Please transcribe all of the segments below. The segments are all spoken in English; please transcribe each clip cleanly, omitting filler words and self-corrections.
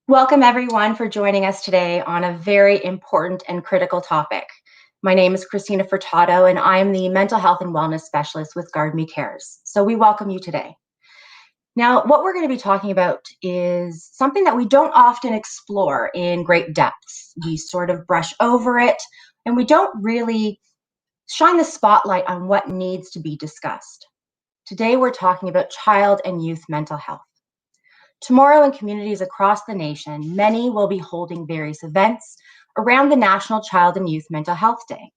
Welcome everyone for joining us today on a very important and critical topic. My name is Christina Furtado and I am the Mental Health and Wellness Specialist with guard.meCARES. So we welcome you today. Now, what we're going to be talking about is something that we don't often explore in great depths. We sort of brush over it and we don't really shine the spotlight on what needs to be discussed. Today, we're talking about child and youth mental health. Tomorrow, in communities across the nation, many will be holding various events around the National Child and Youth Mental Health Day.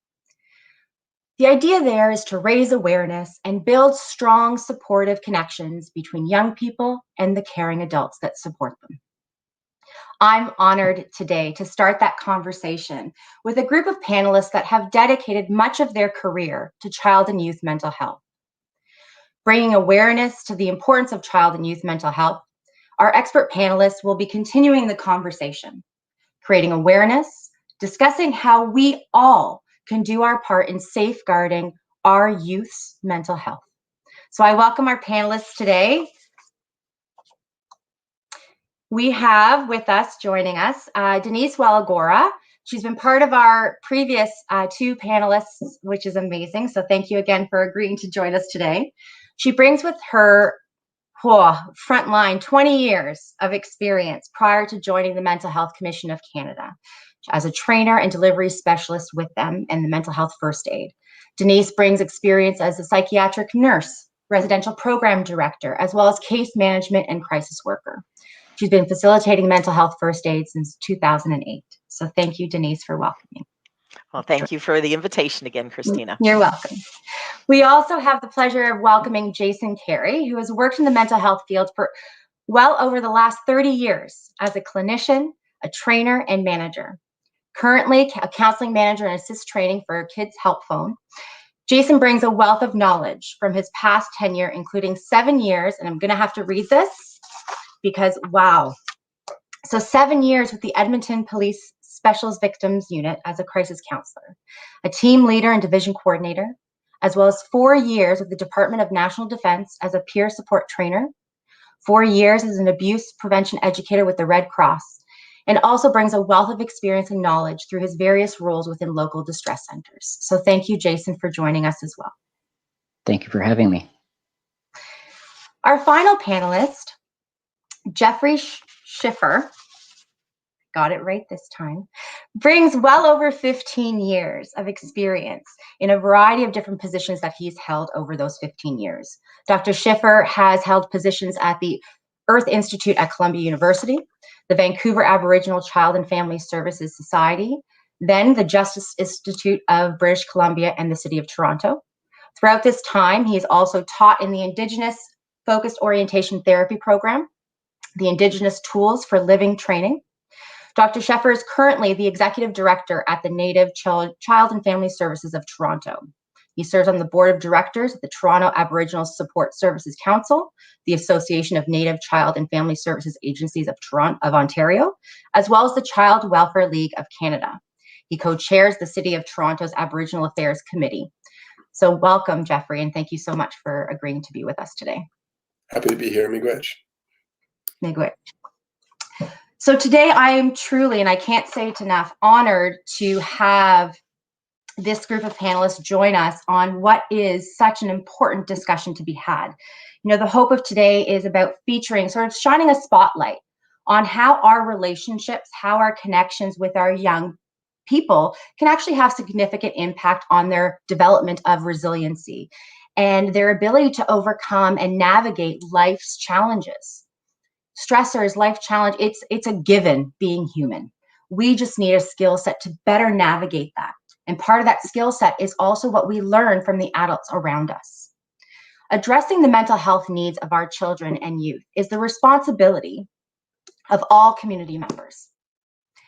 The idea there is to raise awareness and build strong, supportive connections between young people and the caring adults that support them. I'm honored today to start that conversation with a group of panelists that have dedicated much of their career to child and youth mental health. Bringing awareness to the importance of child and youth mental health, our expert panelists will be continuing the conversation, creating awareness, discussing how we all can do our part in safeguarding our youth's mental health. So I welcome our panelists today. We have with us, joining us, Denise Wellagora. She's been part of our previous two panelists, which is amazing. So thank you again for agreeing to join us today. She brings with her frontline 20 years of experience prior to joining the Mental Health Commission of Canada as a trainer and delivery specialist with them and the mental health first aid. Denise brings experience as a psychiatric nurse, residential program director, as well as case management and crisis worker. She's been facilitating mental health first aid since 2008. So thank you, Denise, for welcoming. Well, thank you for the invitation again, Christina. You're welcome. We also have the pleasure of welcoming Jason Carey, who has worked in the mental health field for well over the last 30 years as a clinician, a trainer, and manager. Currently, a counseling manager and assist training for Kids Help Phone. Jason brings a wealth of knowledge from his past tenure, including 7 years, and I'm going to have to read this because, wow. So 7 years with the Edmonton Police Special Victims Unit as a crisis counselor, a team leader and division coordinator, as well as 4 years with the Department of National Defense as a peer support trainer, 4 years as an abuse prevention educator with the Red Cross, and also brings a wealth of experience and knowledge through his various roles within local distress centers. So thank you, Jason, for joining us as well. Thank you for having me. Our final panelist, Jeffrey Schiffer, got it right this time, brings well over 15 years of experience in a variety of different positions that he's held over those 15 years. Dr. Schiffer has held positions at the Earth Institute at Columbia University, the Vancouver Aboriginal Child and Family Services Society, then the Justice Institute of British Columbia and the City of Toronto. Throughout this time, he has also taught in the Indigenous Focused Orientation Therapy Program, the Indigenous Tools for Living training. Dr. Schiffer is currently the Executive Director at the Native Child and Family Services of Toronto. He serves on the Board of Directors of the Toronto Aboriginal Support Services Council, the Association of Native Child and Family Services Agencies of Ontario, as well as the Child Welfare League of Canada. He co-chairs the City of Toronto's Aboriginal Affairs Committee. So welcome, Jeffrey, and thank you so much for agreeing to be with us today. Happy to be here, Miigwech. Miigwech. So today I am truly, and I can't say it enough, honored to have this group of panelists join us on what is such an important discussion to be had. You know, the hope of today is about featuring, sort of shining a spotlight on how our relationships, how our connections with our young people can actually have significant impact on their development of resiliency and their ability to overcome and navigate life's challenges. Stressors, life challenge, it's a given being human. We just need a skill set to better navigate that. And part of that skill set is also what we learn from the adults around us. Addressing the mental health needs of our children and youth is the responsibility of all community members.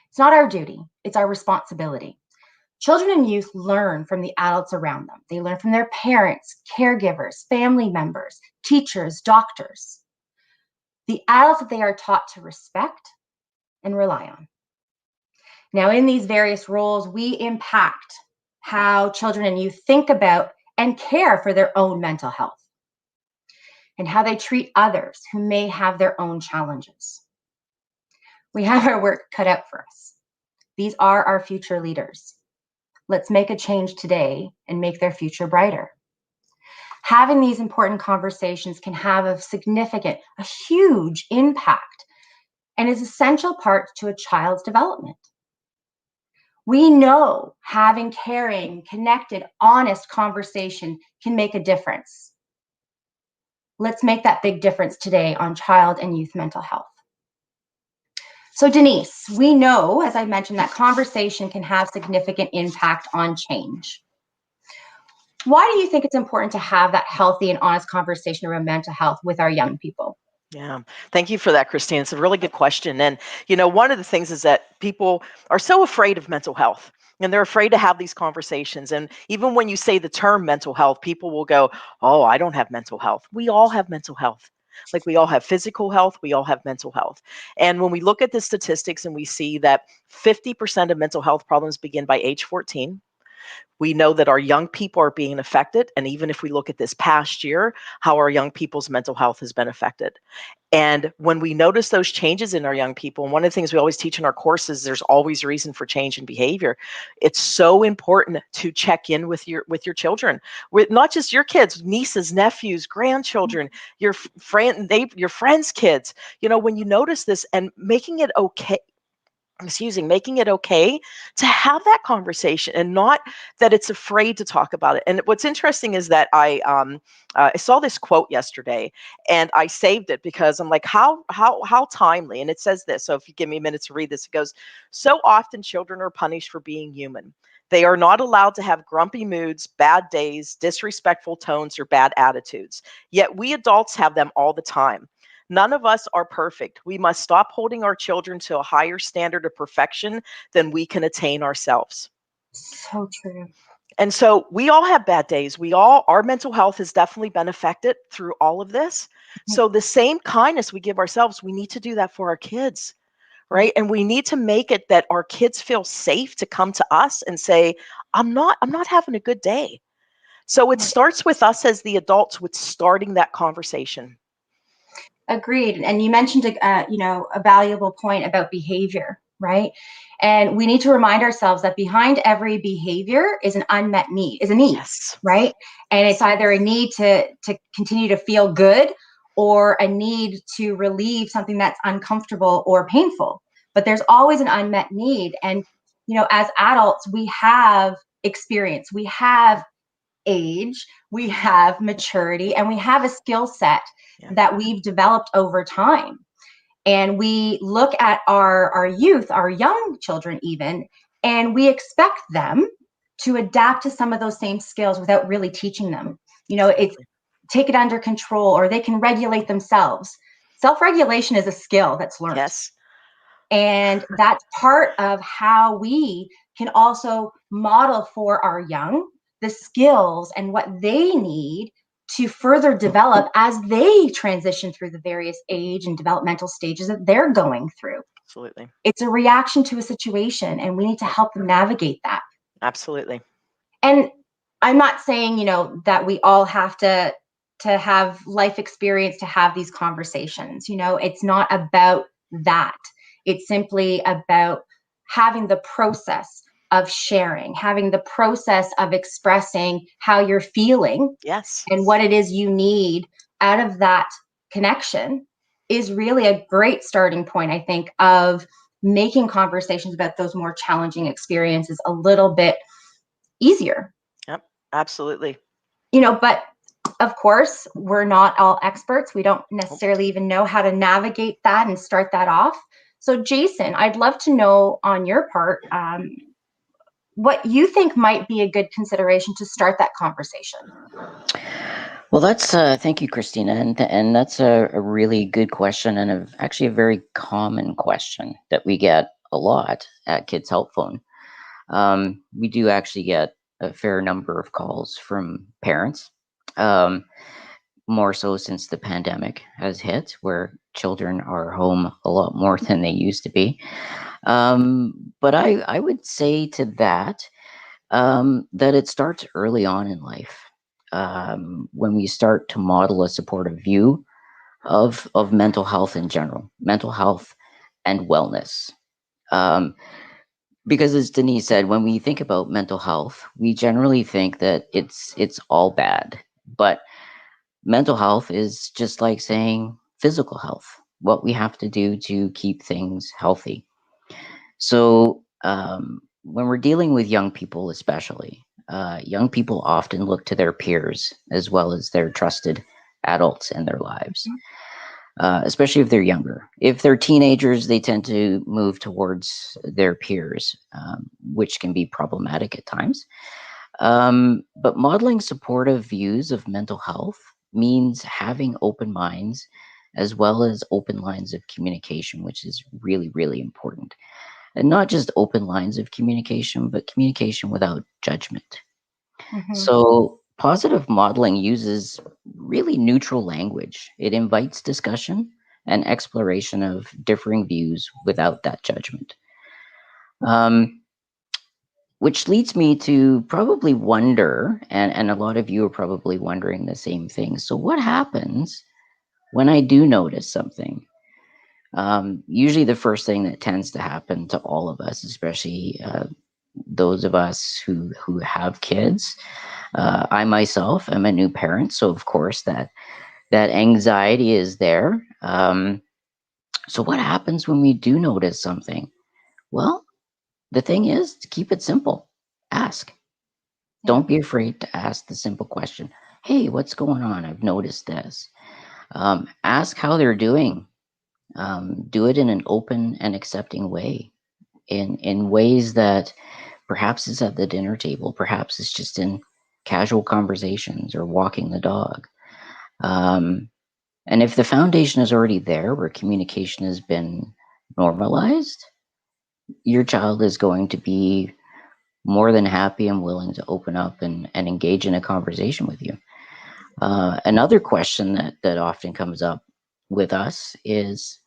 It's not our duty, it's our responsibility. Children and youth learn from the adults around them. They learn from their parents, caregivers, family members, teachers, doctors. The adults that they are taught to respect and rely on. Now, in these various roles, we impact how children and youth think about and care for their own mental health and how they treat others who may have their own challenges. We have our work cut out for us. These are our future leaders. Let's make a change today and make their future brighter. Having these important conversations can have a huge impact, and is an essential part to a child's development. We know having caring, connected, honest conversation can make a difference. Let's make that big difference today on child and youth mental health. So Denise, we know, as I mentioned, that conversation can have significant impact on change. Why do you think it's important to have that healthy and honest conversation around mental health with our young people? Yeah, thank you for that, Christine. It's a really good question. And, one of the things is that people are so afraid of mental health, and they're afraid to have these conversations. And even when you say the term mental health, people will go, oh, I don't have mental health. We all have mental health. Like we all have physical health, we all have mental health. And when we look at the statistics and we see that 50% of mental health problems begin by age 14, we know that our young people are being affected. And even if we look at this past year, how our young people's mental health has been affected. And when we notice those changes in our young people, and one of the things we always teach in our courses, there's always reason for change in behavior. It's so important to check in with your children, with not just your kids, nieces, nephews, grandchildren, your friends' kids. When you notice this, and making it okay to have that conversation, and not that it's afraid to talk about it. And what's interesting is that I saw this quote yesterday, and I saved it because I'm like, how timely. And it says this. So if you give me a minute to read this, it goes, so often children are punished for being human. They are not allowed to have grumpy moods, bad days, disrespectful tones, or bad attitudes. Yet we adults have them all the time. None of us are perfect. We must stop holding our children to a higher standard of perfection than we can attain ourselves. So true. And so we all have bad days. Our mental health has definitely been affected through all of this. So the same kindness we give ourselves, we need to do that for our kids, right? And we need to make it that our kids feel safe to come to us and say, I'm not having a good day. So it starts with us as the adults with starting that conversation. Agreed. And you mentioned, a valuable point about behavior, right? And we need to remind ourselves that behind every behavior is an unmet need, is a need, Yes. right? And it's either a need to continue to feel good, or a need to relieve something that's uncomfortable or painful. But there's always an unmet need. And, as adults, we have experience, we have age, we have maturity, and we have a skill set that we've developed over time. And we look at our youth, our young children even, and we expect them to adapt to some of those same skills without really teaching them. It's take it under control, or they can regulate themselves. Self-regulation is a skill that's learned. Yes. And that's part of how we can also model for our young the skills and what they need to further develop as they transition through the various age and developmental stages that they're going through. Absolutely. It's a reaction to a situation, and we need to help them navigate that. Absolutely. And I'm not saying, that we all have to have life experience to have these conversations. It's not about that. It's simply about having the process of sharing, having the process of expressing how you're feeling. Yes. And what it is you need out of that connection is really a great starting point, I think, of making conversations about those more challenging experiences a little bit easier. Yep, absolutely. But of course, we're not all experts. We don't necessarily even know how to navigate that and start that off. So Jason, I'd love to know on your part, what you think might be a good consideration to start that conversation. Well, that's thank you, Christina, and that's a really good question, and actually a very common question that we get a lot at Kids Help Phone. We do actually get a fair number of calls from parents, more so since the pandemic has hit, where children are home a lot more than they used to be. But I would say to that, that it starts early on in life, when we start to model a supportive view of mental health in general. Mental health and wellness. Because as Denise said, when we think about mental health, we generally think that it's all bad. But mental health is just like saying physical health, what we have to do to keep things healthy. So when we're dealing with young people, especially, young people often look to their peers as well as their trusted adults in their lives, especially if they're younger. If they're teenagers, they tend to move towards their peers, which can be problematic at times. But modeling supportive views of mental health means having open minds as well as open lines of communication, which is really, really important. And not just open lines of communication, but communication without judgment. So positive modeling uses really neutral language. It invites discussion and exploration of differing views without that judgment. Which leads me to probably wonder, and a lot of you are probably wondering the same thing. So what happens when I do notice something? Usually the first thing that tends to happen to all of us, especially those of us who have kids, I myself am a new parent, so of course that anxiety is there. So what happens when we do notice something? Well, the thing is to keep it simple. Ask. Don't be afraid to ask the simple question. Hey, what's going on? I've noticed this. Ask how they're doing. Do it in an open and accepting way, in ways that perhaps it's at the dinner table, perhaps it's just in casual conversations or walking the dog. And if the foundation is already there where communication has been normalized, your child is going to be more than happy and willing to open up and engage in a conversation with you. Another question that often comes up with us is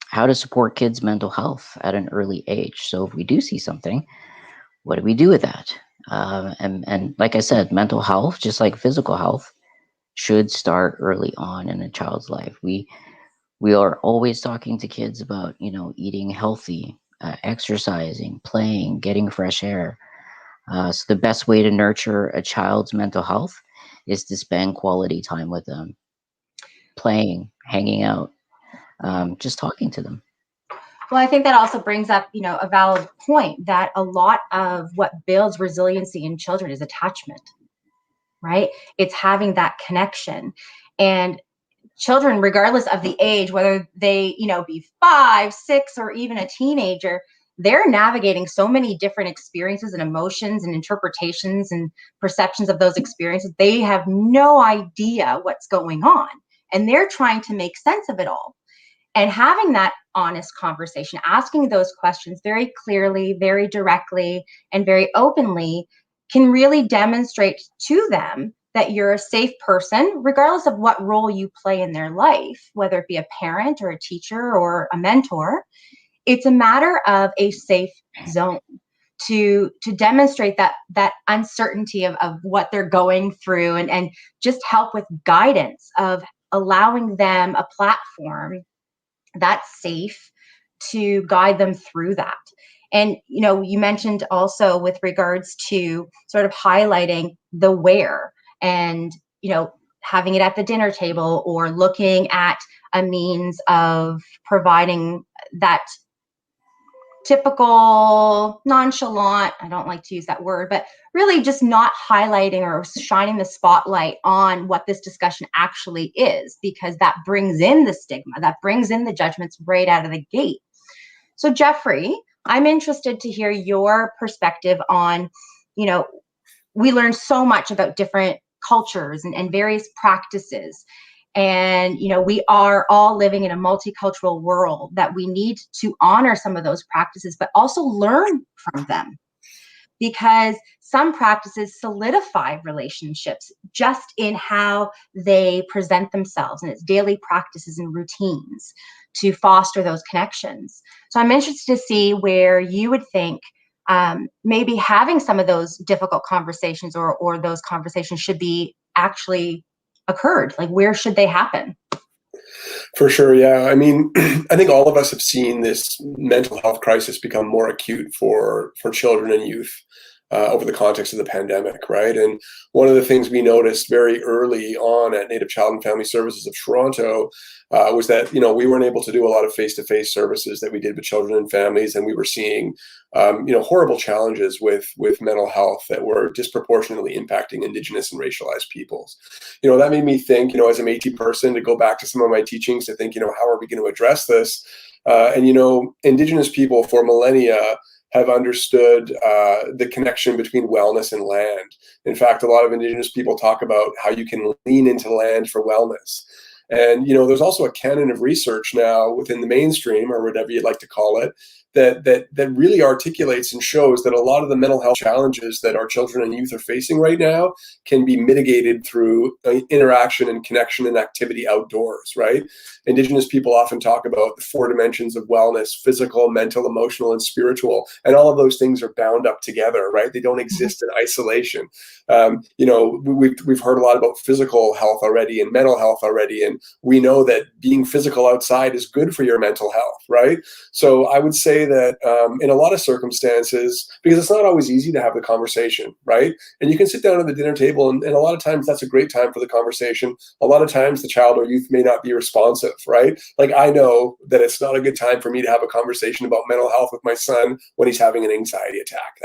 how to support kids' mental health at an early age. So if we do see something, what do we do with that? And like I said, mental health, just like physical health, should start early on in a child's life. We are always talking to kids about, eating healthy, exercising, playing, getting fresh air. So the best way to nurture a child's mental health is to spend quality time with them, playing, hanging out, just talking to them. Well, I think that also brings up, a valid point that a lot of what builds resiliency in children is attachment, right? It's having that connection. And children, regardless of the age, whether they, be 5, 6, or even a teenager, they're navigating so many different experiences and emotions and interpretations and perceptions of those experiences. They have no idea what's going on, and they're trying to make sense of it all. And having that honest conversation, asking those questions very clearly, very directly, and very openly can really demonstrate to them that you're a safe person, regardless of what role you play in their life, whether it be a parent or a teacher or a mentor. It's a matter of a safe zone to demonstrate that uncertainty of what they're going through, and just help with guidance of allowing them a platform that's safe to guide them through that. And, you mentioned also with regards to sort of highlighting the where and, having it at the dinner table or looking at a means of providing that typical nonchalant, I don't like to use that word, but really just not highlighting or shining the spotlight on what this discussion actually is, because that brings in the stigma, that brings in the judgments right out of the gate. So Jeffrey, I'm interested to hear your perspective on, we learn so much about different cultures and various practices. And, we are all living in a multicultural world that we need to honor some of those practices, but also learn from them, because some practices solidify relationships just in how they present themselves, and it's daily practices and routines to foster those connections. So I'm interested to see where you would think maybe having some of those difficult conversations or those conversations should be actually occurred. Like, where should they happen? For sure, yeah. I mean, I think all of us have seen this mental health crisis become more acute for children and youth over the context of the pandemic, right? And one of the things we noticed very early on at Native Child and Family Services of Toronto was that we weren't able to do a lot of face-to-face services that we did with children and families, and we were seeing horrible challenges with mental health that were disproportionately impacting Indigenous and racialized peoples. That made me think, as a Métis person, to go back to some of my teachings to think, how are we going to address this? And Indigenous people for millennia have understood the connection between wellness and land. In fact, a lot of Indigenous people talk about how you can lean into land for wellness. And, there's also a canon of research now within the mainstream, or whatever you'd like to call it, that really articulates and shows that a lot of the mental health challenges that our children and youth are facing right now can be mitigated through interaction and connection and activity outdoors, right? Indigenous people often talk about the 4 dimensions of wellness: physical, mental, emotional, and spiritual. And all of those things are bound up together, right? They don't exist in isolation. We've heard a lot about physical health already and mental health already. And we know that being physical outside is good for your mental health, right? So I would say that in a lot of circumstances, because it's not always easy to have the conversation, right? And you can sit down at the dinner table, and a lot of times that's a great time for the conversation. A lot of times the child or youth may not be responsive, right? Like, I know that it's not a good time for me to have a conversation about mental health with my son when he's having an anxiety attack.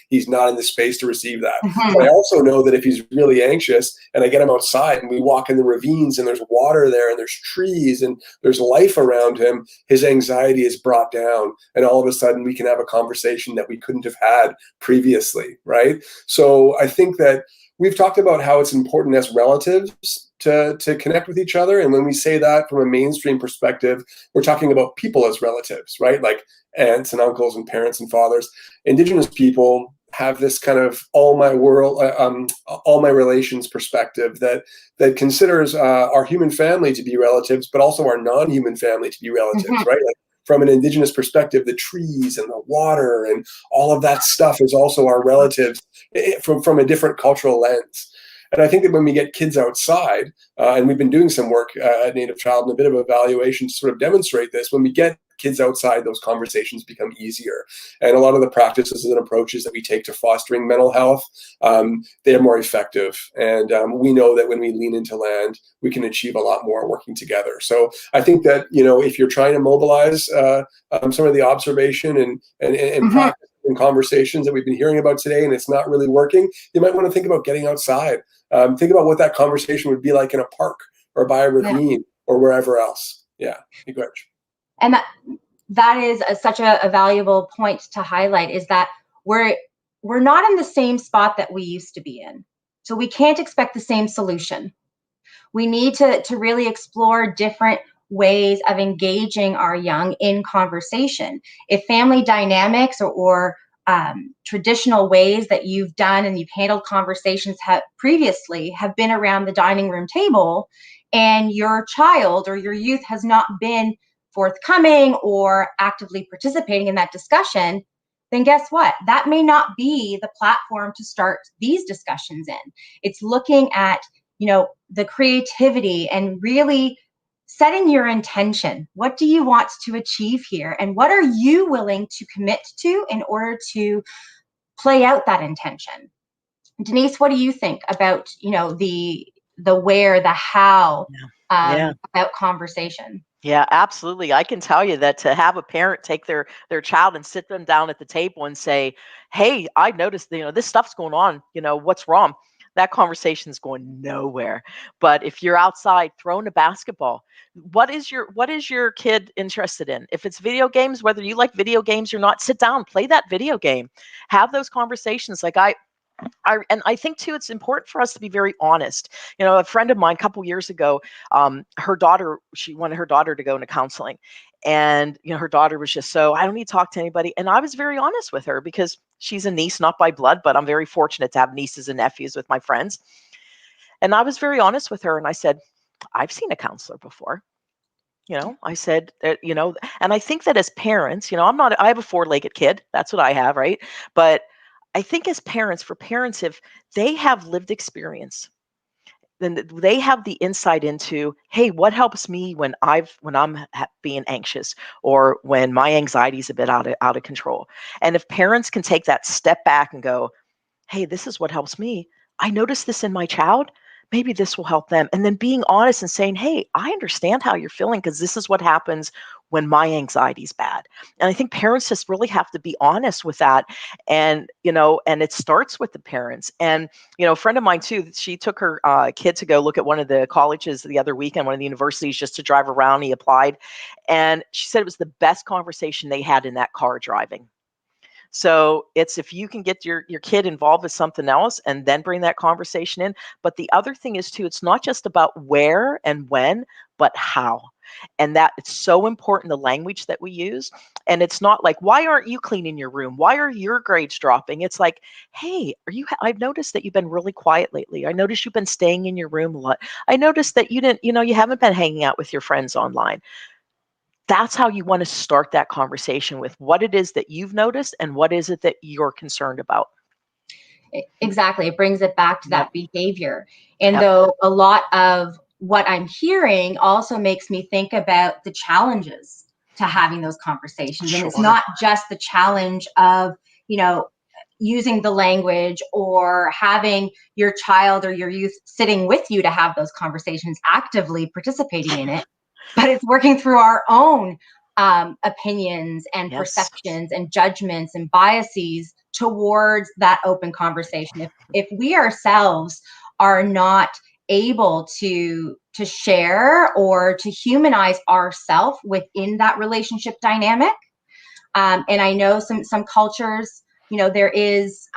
He's not in the space to receive that. Mhm. But I also know that if he's really anxious and I get him outside and we walk in the ravines and there's water there and there's trees and there's life around him, his anxiety is brought down. And all of a sudden we can have a conversation that we couldn't have had previously, right? So I think that we've talked about how it's important as relatives to connect with each other. And when we say that from a mainstream perspective, we're talking about people as relatives, right? Like aunts and uncles and parents and fathers. Indigenous people have this kind of all my relations perspective that considers our human family to be relatives, but also our non-human family to be relatives, Mhm. right? Like, from an Indigenous perspective, the trees and the water and all of that stuff is also our relatives from a different cultural lens. And I think that when we get kids outside, and we've been doing some work at Native Child and a bit of evaluation to sort of demonstrate this, when we get kids outside, those conversations become easier. And a lot of the practices and approaches that we take to fostering mental health, they're more effective. And we know that when we lean into land, we can achieve a lot more working together. So I think that, if you're trying to mobilize some of the observation and Mhm. practice and conversations that we've been hearing about today, and it's not really working, you might want to think about getting outside. Think about what that conversation would be like in a park or by a ravine or wherever else. Yeah, go ahead. And that is such a valuable point to highlight, is that we're not in the same spot that we used to be in. So we can't expect the same solution. We need to really explore different ways of engaging our young in conversation. If family dynamics or traditional ways that you've done and you've handled conversations previously have been around the dining room table, and your child or your youth has not been forthcoming or actively participating in that discussion, then guess what? That may not be the platform to start these discussions in. It's looking at, the creativity and really setting your intention. What do you want to achieve here? And what are you willing to commit to in order to play out that intention? Denise, what do you think about, the where, the how Yeah. about conversation? Yeah, absolutely. I can tell you that to have a parent take their child and sit them down at the table and say, "Hey, I noticed, this stuff's going on. What's wrong?" That conversation's going nowhere. But if you're outside throwing a basketball, what is your kid interested in? If it's video games, whether you like video games or not, sit down, play that video game. Have those conversations. Like and I think too, it's important for us to be very honest. A friend of mine a couple years ago, she wanted her daughter to go into counseling. And, her daughter was just I don't need to talk to anybody. And I was very honest with her because she's a niece, not by blood, but I'm very fortunate to have nieces and nephews with my friends. And I was very honest with her. And I said, I've seen a counselor before. I said, and I think that as parents, I have a 4-legged kid. That's what I have. Right. But I think as parents, if they have lived experience, then they have the insight into, hey, what helps me when I'm being anxious, or when my anxiety is a bit out of control. And if parents can take that step back and go, hey, this is what helps me. I notice this in my child. Maybe this will help them. And then being honest and saying, hey, I understand how you're feeling, because this is what happens when my anxiety is bad. And I think parents just really have to be honest with that. And, and it starts with the parents. And, a friend of mine too, she took her kid to go look at one of the colleges the other weekend, one of the universities, just to drive around. He applied. And she said it was the best conversation they had in that car driving. So it's, if you can get your kid involved with something else and then bring that conversation in. But the other thing is too, it's not just about where and when, but how. And that it's so important, the language that we use. And it's not like, why aren't you cleaning your room? Why are your grades dropping? It's like, hey, I've noticed that you've been really quiet lately. I noticed you've been staying in your room a lot. I noticed that you haven't been hanging out with your friends online. That's how you want to start that conversation, with what it is that you've noticed and what is it that you're concerned about. Exactly. It brings it back to that behavior. And Yep. though a lot of what I'm hearing also makes me think about the challenges to having those conversations. And it's Sure. not just the challenge of, using the language or having your child or your youth sitting with you to have those conversations, actively participating in it, but it's working through our own opinions and Yes. perceptions and judgments and biases towards that open conversation. If we ourselves are not able to share or to humanize ourselves within that relationship dynamic, and I know some cultures, there is,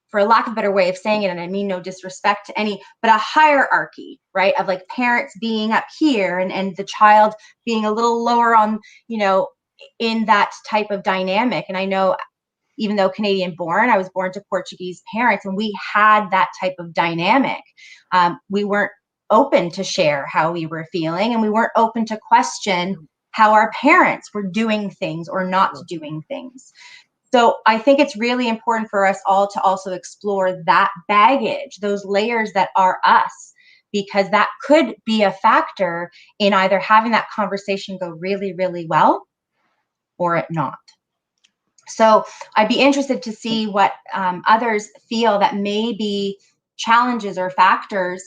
for lack of a better way of saying it, and I mean no disrespect to any, but a hierarchy, right? Of like parents being up here and the child being a little lower on, in that type of dynamic. And I know, even though Canadian born, I was born to Portuguese parents, and we had that type of dynamic. We weren't open to share how we were feeling, and we weren't open to question how our parents were doing things or not doing things. So I think it's really important for us all to also explore that baggage, those layers that are us, because that could be a factor in either having that conversation go really, really well or it not. So I'd be interested to see what others feel that may be challenges or factors,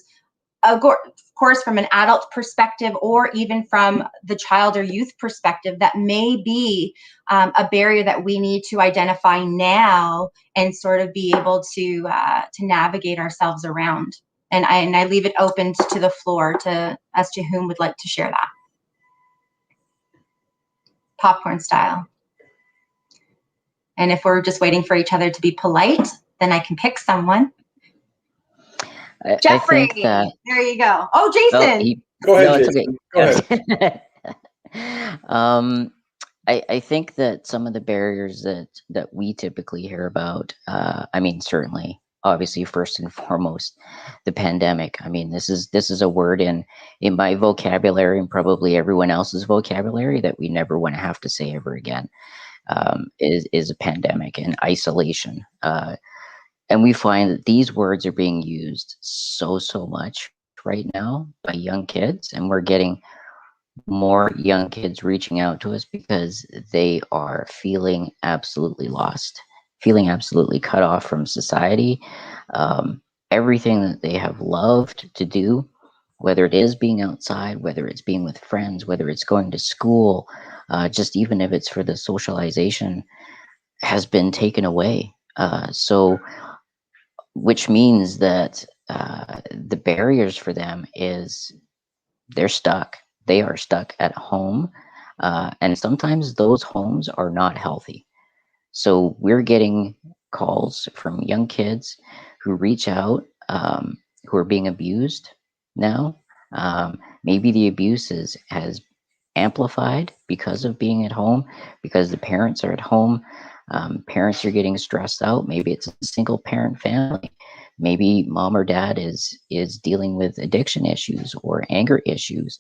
of course, from an adult perspective, or even from the child or youth perspective, that may be a barrier that we need to identify now and sort of be able to navigate ourselves around. And I leave it open to the floor as to whom would like to share that. Popcorn style. And if we're just waiting for each other to be polite, then I can pick someone. Jeffrey, I think that, there you go. Oh, Jason. Go ahead, no, it's Jason. okay. Go ahead. I think that some of the barriers that we typically hear about, certainly, obviously, first and foremost, the pandemic. This is a word in my vocabulary and probably everyone else's vocabulary that we never want to have to say ever again. Is a pandemic and isolation. And we find that these words are being used so much right now by young kids, and we're getting more young kids reaching out to us because they are feeling absolutely lost, feeling absolutely cut off from society. Everything that they have loved to do, whether it is being outside, whether it's being with friends, whether it's going to school, just even if it's for the socialization, has been taken away. So which means that the barriers for them is they're stuck. They are stuck at home. And sometimes those homes are not healthy. So we're getting calls from young kids who reach out, who are being abused now. Maybe the abuse has amplified because of being at home, because the parents are at home. Parents are getting stressed out. Maybe it's a single parent family. Maybe mom or dad is dealing with addiction issues or anger issues,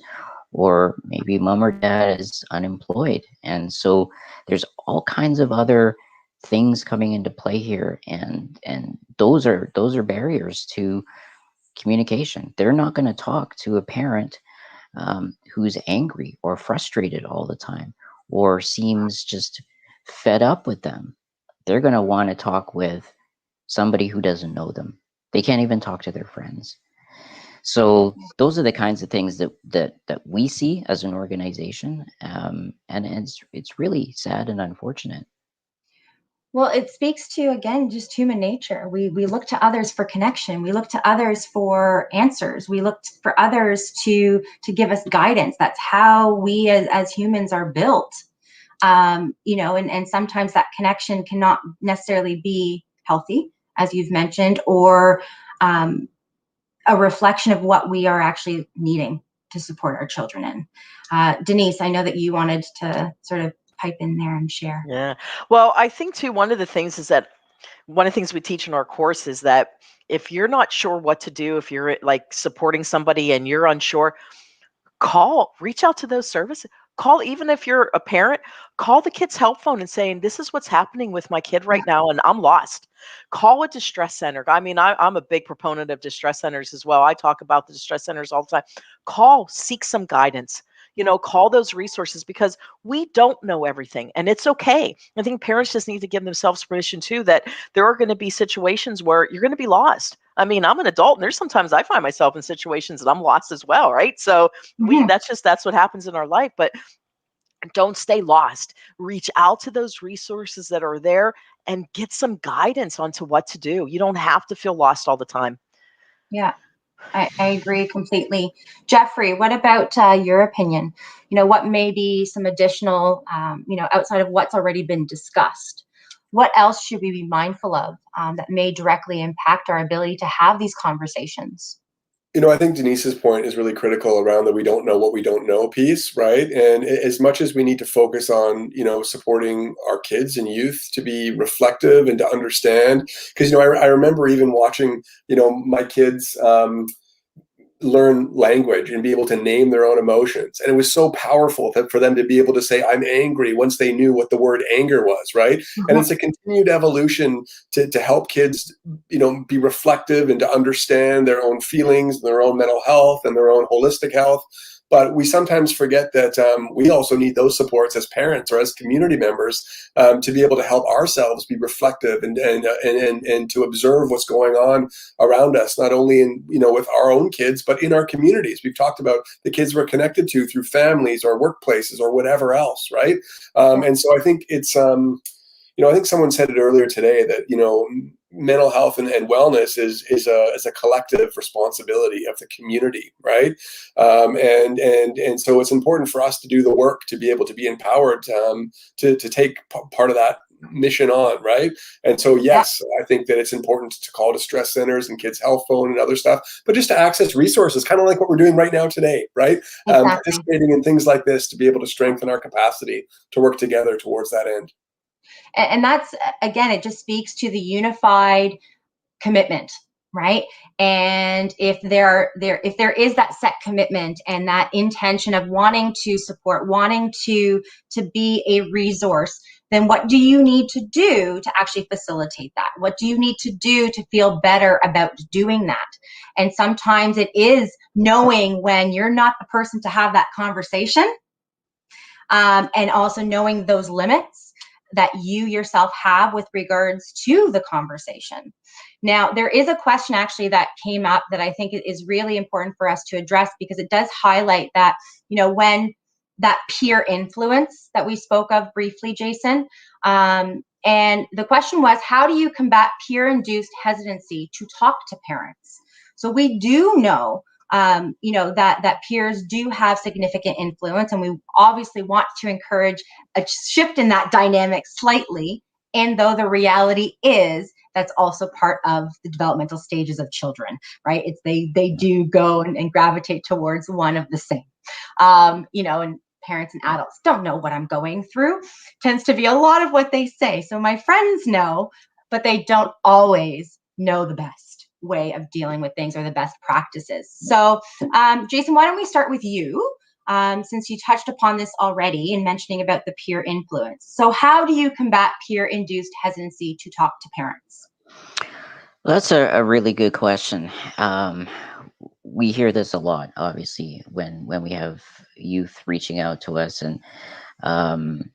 or maybe mom or dad is unemployed. And so there's all kinds of other things coming into play here, and those are barriers to communication. They're not going to talk to a parent who's angry or frustrated all the time or seems just fed up with them. They're going to want to talk with somebody who doesn't know them. They can't even talk to their friends. So those are the kinds of things that we see as an organization, and it's really sad and unfortunate. Well, it speaks to, again, just human nature. We look to others for connection. We look to others for answers. We look for others to give us guidance. That's how we as humans are built. And sometimes that connection cannot necessarily be healthy, as you've mentioned, or a reflection of what we are actually needing to support our children in. Denise, I know that you wanted to sort of pipe in there and share. Yeah. Well, I think too, one of the things we teach in our course is that if you're not sure what to do, if you're like supporting somebody and you're unsure, reach out to those services. Call, even if you're a parent, call the kid's help phone and saying, this is what's happening with my kid right now and I'm lost. Call a distress center. I mean, I'm a big proponent of distress centers as well. I talk about the distress centers all the time. Seek some guidance. Call those resources, because we don't know everything and it's okay. I think parents just need to give themselves permission too, that there are going to be situations where you're going to be lost. I mean, I'm an adult and there's sometimes I find myself in situations that I'm lost as well, right? So that's what happens in our life, but don't stay lost. Reach out to those resources that are there and get some guidance onto what to do. You don't have to feel lost all the time. Yeah. I agree completely. Jeffrey, what about your opinion? What may be some additional, outside of what's already been discussed? What else should we be mindful of that may directly impact our ability to have these conversations? I think Denise's point is really critical around the we don't know what we don't know piece, right? And as much as we need to focus on, supporting our kids and youth to be reflective and to understand, because, I remember even watching, my kids learn language and be able to name their own emotions. And it was so powerful for them to be able to say, I'm angry, once they knew what the word anger was, right? And it's a continued evolution to help kids, be reflective and to understand their own feelings, their own mental health and their own holistic health. But we sometimes forget that we also need those supports as parents or as community members to be able to help ourselves be reflective and to observe what's going on around us, not only in with our own kids, but in our communities. We've talked about the kids we're connected to through families or workplaces or whatever else, right? And so I think it's I think someone said it earlier today that mental health and wellness is a collective responsibility of the community, right? And so it's important for us to do the work to be able to be empowered to take part of that mission on, right? And so yes, I think that it's important to call distress centers and kids health phone and other stuff, but just to access resources, kind of like what we're doing right now today, right? Exactly. Participating in things like this to be able to strengthen our capacity to work together towards that end. And that's, again, it just speaks to the unified commitment, right? And if there is that set commitment and that intention of wanting to support, wanting to be a resource, then what do you need to do to actually facilitate that? What do you need to do to feel better about doing that? And sometimes it is knowing when you're not the person to have that conversation, and also knowing those limits that you yourself have with regards to the conversation. Now, there is a question actually that came up that I think is really important for us to address, because it does highlight that, when that peer influence that we spoke of briefly, Jason, and the question was, how do you combat peer-induced hesitancy to talk to parents? So we do know that peers do have significant influence, and we obviously want to encourage a shift in that dynamic slightly. And though the reality is that's also part of the developmental stages of children, right? It's they do go and gravitate towards one of the same, and parents and adults don't know what I'm going through tends to be a lot of what they say. So my friends know, but they don't always know the best way of dealing with things or the best practices. So, Jason, why don't we start with you, since you touched upon this already in mentioning about the peer influence. So how do you combat peer-induced hesitancy to talk to parents? Well, that's a really good question. we hear this a lot, obviously, when we have youth reaching out to us, and um,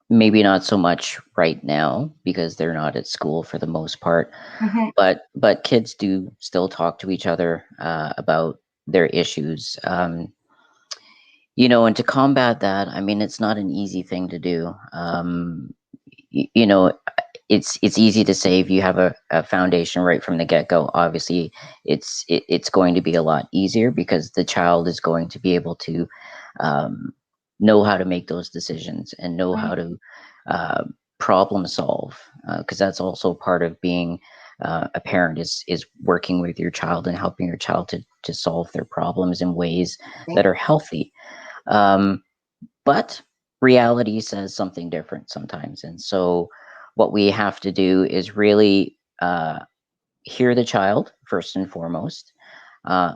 maybe not so much right now because they're not at school for the most part, Mhm. but kids do still talk to each other about their issues. And to combat that, I mean, it's not an easy thing to do. You know, it's easy to say if you have a foundation right from the get-go. Obviously, it's going to be a lot easier because the child is going to be able to um, know how to make those decisions and know Right. how to uh, problem solve, because that's also part of being a parent, is working with your child and helping your child to solve their problems in ways that are healthy. um, but reality says something different sometimes. And so what we have to do is really hear the child first and foremost, uh,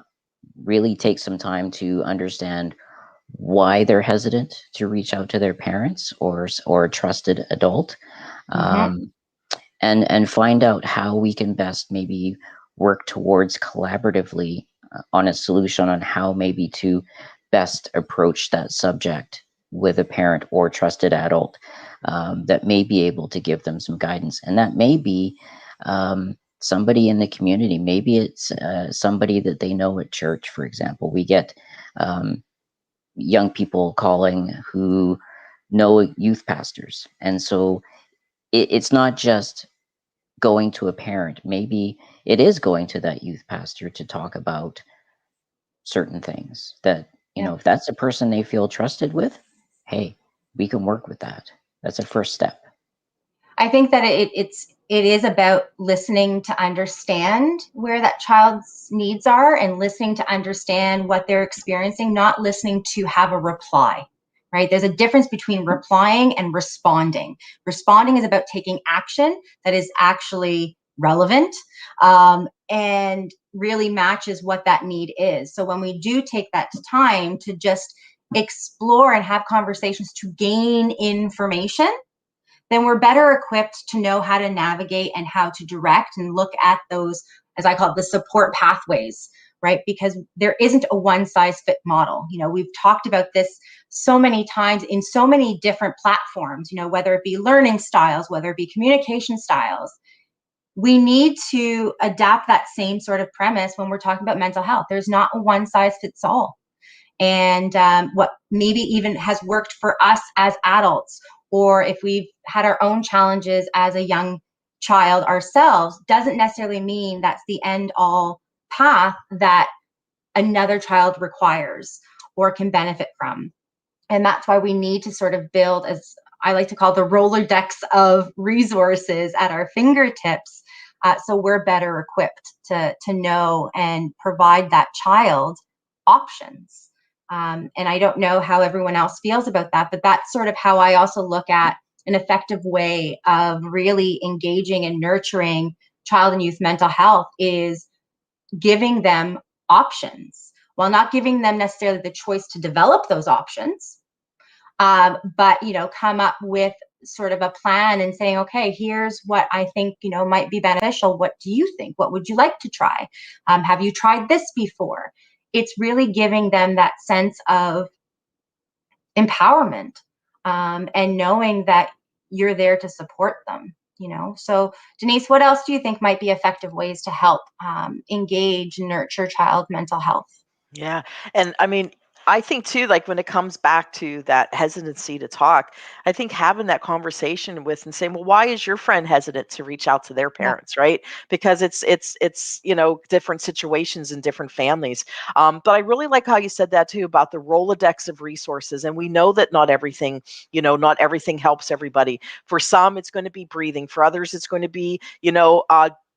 really take some time to understand why they're hesitant to reach out to their parents or a trusted adult, Mhm. um, and find out how we can best maybe work towards collaboratively on a solution on how maybe to best approach that subject with a parent or trusted adult that may be able to give them some guidance. And that may be somebody in the community. Maybe it's somebody that they know at church, for example. We get um, young people calling who know youth pastors. And so it's not just going to a parent. Maybe it is going to that youth pastor to talk about certain things that, Yeah. if that's a person they feel trusted with, hey, we can work with that. That's a first step. I think that it is about listening to understand where that child's needs are and listening to understand what they're experiencing, not listening to have a reply. Right? There's a difference between replying and responding. Responding is about taking action that is actually relevant, and really matches what that need is. So when we do take that time to just explore and have conversations to gain information, then we're better equipped to know how to navigate and how to direct and look at those, as I call it, the support pathways, right? Because there isn't a one size fit model. We've talked about this so many times in so many different platforms, whether it be learning styles, whether it be communication styles. We need to adapt that same sort of premise when we're talking about mental health. There's not a one size fits all. And what maybe even has worked for us as adults, or if we've had our own challenges as a young child ourselves, doesn't necessarily mean that's the end all path that another child requires or can benefit from. And that's why we need to sort of build, as I like to call, the Rolodex of resources at our fingertips, so we're better equipped to know and provide that child options. And I don't know how everyone else feels about that, but that's sort of how I also look at an effective way of really engaging and nurturing child and youth mental health, is giving them options, while not giving them necessarily the choice to develop those options, but come up with sort of a plan and saying, okay, here's what I think might be beneficial. What do you think? What would you like to try? Have you tried this before? It's really giving them that sense of empowerment, and knowing that you're there to support them. So Denise, what else do you think might be effective ways to help engage and nurture child mental health? Yeah. And I mean, I think too, like when it comes back to that hesitancy to talk, I think having that conversation with and saying, well, why is your friend hesitant to reach out to their Yeah. parents, right? Because it's different situations in different families. But I really like how you said that too about the Rolodex of resources. And we know that not everything helps everybody. For some, it's going to be breathing. For others, it's going to be,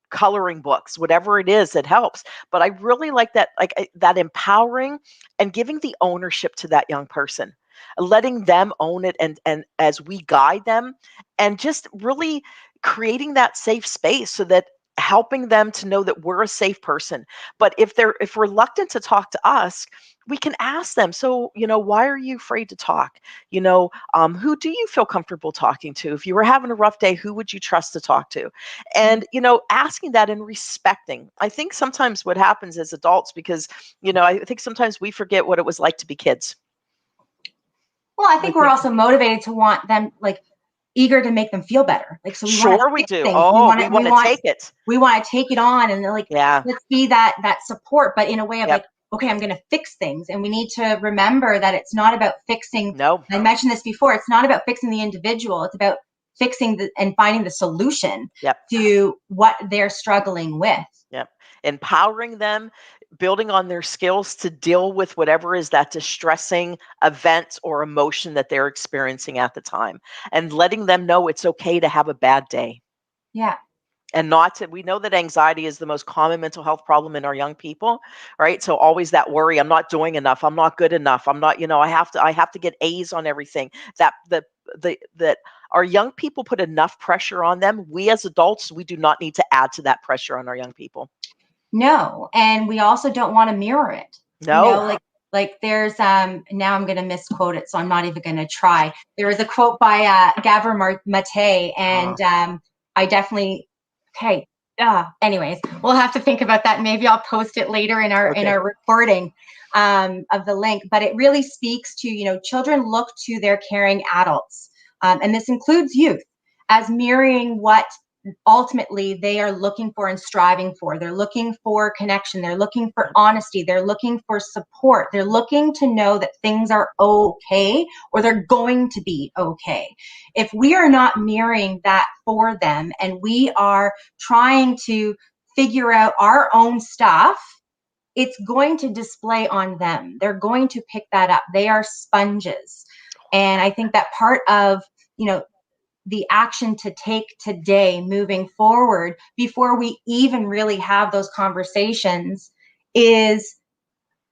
coloring books, whatever it is that helps. But I really like that, that empowering and giving the ownership to that young person, letting them own it, and as we guide them, and just really creating that safe space so that helping them to know that we're a safe person. But if they're reluctant to talk to us, we can ask them, so, why are you afraid to talk? Who do you feel comfortable talking to? If you were having a rough day, who would you trust to talk to? And, asking that and respecting. I think sometimes what happens as adults, because, I think sometimes we forget what it was like to be kids. Well, I think we're also motivated to want them, like, eager to make them feel better. Like, so we want to we do. things. Oh, we want to take it. We want to take it on, and like, yeah, let's be that support, but in a way of Yep. like, okay, I'm going to fix things. And we need to remember that it's not about fixing. No. I mentioned this before. It's not about fixing the individual. It's about fixing and finding the solution Yep. to what they're struggling with. Yep. Empowering them, building on their skills to deal with whatever is that distressing event or emotion that they're experiencing at the time, and letting them know it's okay to have a bad day. Yeah. And we know that anxiety is the most common mental health problem in our young people, right? So always that worry, I'm not doing enough, I'm not good enough, I'm not, I have to get A's on everything. That our young people put enough pressure on them. We as adults, we do not need to add to that pressure on our young people. No, and we also don't want to mirror it. No. Like there's now I'm going to misquote it, so I'm not even going to try. There was a quote by Gabor Mate, and I definitely anyways, we'll have to think about that. Maybe I'll post it later in our recording of the link. But it really speaks to, children look to their caring adults, and this includes youth, as mirroring what ultimately they are looking for and striving for. They're looking for connection. They're looking for honesty. They're looking for support. They're looking to know that things are okay, or they're going to be okay. If we are not mirroring that for them, and we are trying to figure out our own stuff, it's going to display on them. They're going to pick that up. They are sponges. And I think that part of, the action to take today moving forward, before we even really have those conversations, is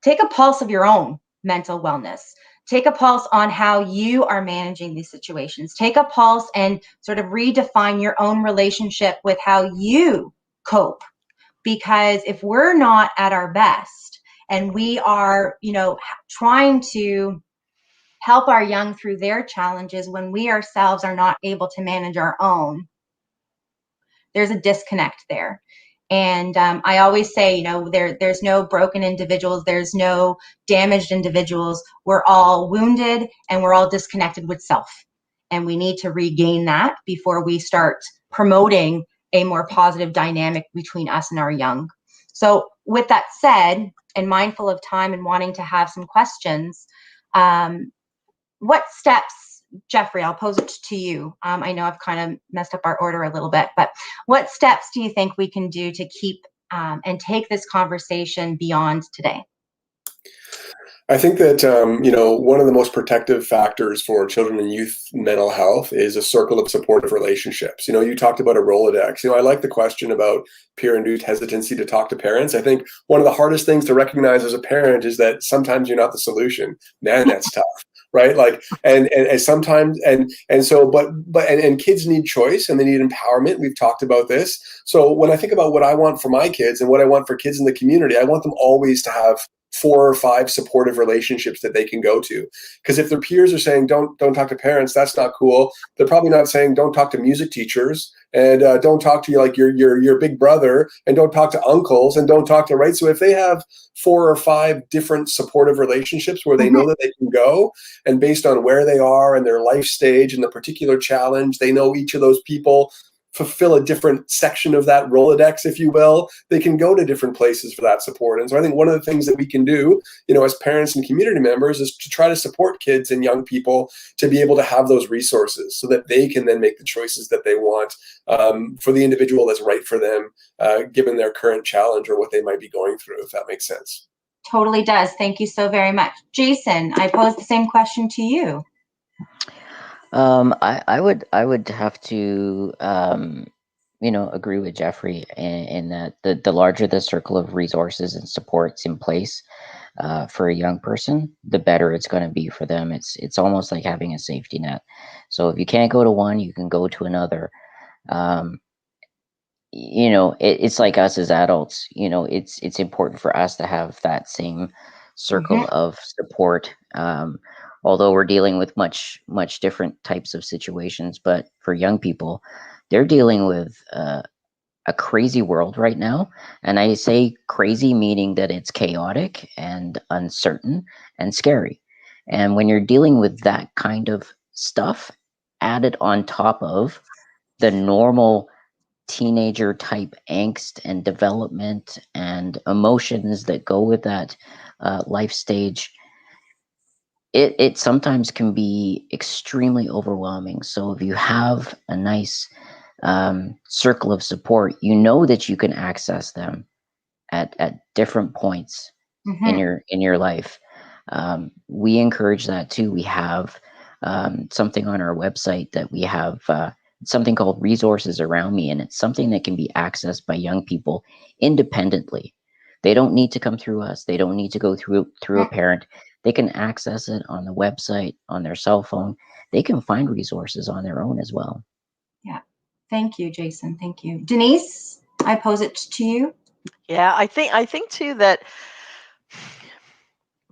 take a pulse of your own mental wellness. Take a pulse on how you are managing these situations. Take a pulse and sort of redefine your own relationship with how you cope. Because if we're not at our best, and we are, trying to help our young through their challenges when we ourselves are not able to manage our own, there's a disconnect there. And I always say, there's no broken individuals, there's no damaged individuals. We're all wounded, and we're all disconnected with self. And we need to regain that before we start promoting a more positive dynamic between us and our young. So with that said, and mindful of time and wanting to have some questions, what steps, Jeffrey, I'll pose it to you. I know I've kind of messed up our order a little bit, but what steps do you think we can do to keep and take this conversation beyond today? I think that, one of the most protective factors for children and youth mental health is a circle of supportive relationships. You talked about a Rolodex. I like the question about peer-induced hesitancy to talk to parents. I think one of the hardest things to recognize as a parent is that sometimes you're not the solution. Man, that's tough. Right. Like, and sometimes, and kids need choice, and they need empowerment. We've talked about this. So when I think about what I want for my kids and what I want for kids in the community, I want them always to have 4 or 5 supportive relationships that they can go to. Because if their peers are saying, don't talk to parents, that's not cool. They're probably not saying, don't talk to music teachers, and don't talk to your big brother, and don't talk to uncles, and don't talk to, right? So if they have 4 or 5 different supportive relationships where they know that they can go, and based on where they are and their life stage and the particular challenge, they know each of those people fulfill a different section of that Rolodex, if you will, they can go to different places for that support. And so I think one of the things that we can do, as parents and community members, is to try to support kids and young people to be able to have those resources so that they can then make the choices that they want for the individual that's right for them, given their current challenge or what they might be going through, if that makes sense. Totally does. Thank you so very much. Jason, I pose the same question to you. I would have to agree with Jeffrey in that the larger the circle of resources and supports in place for a young person, the better it's going to be for them. It's almost like having a safety net. So if you can't go to one, you can go to another. it's like us as adults. It's important for us to have that same circle of support. Although we're dealing with much different types of situations, but for young people, they're dealing with a crazy world right now. And I say crazy meaning that it's chaotic and uncertain and scary. And when you're dealing with that kind of stuff added on top of the normal teenager type angst and development and emotions that go with that life stage, it sometimes can be extremely overwhelming. So if you have a nice circle of support, that you can access them at different points in your life. We encourage that too. We have something on our website that we have something called Resources Around Me, and it's something that can be accessed by young people independently. They don't need to come through us. They don't need to go through a parent. They can access it on the website, on their cell phone. They can find resources on their own as well. Yeah. Thank you, Jason. Thank you. Denise, I pose it to you. Yeah, I think too that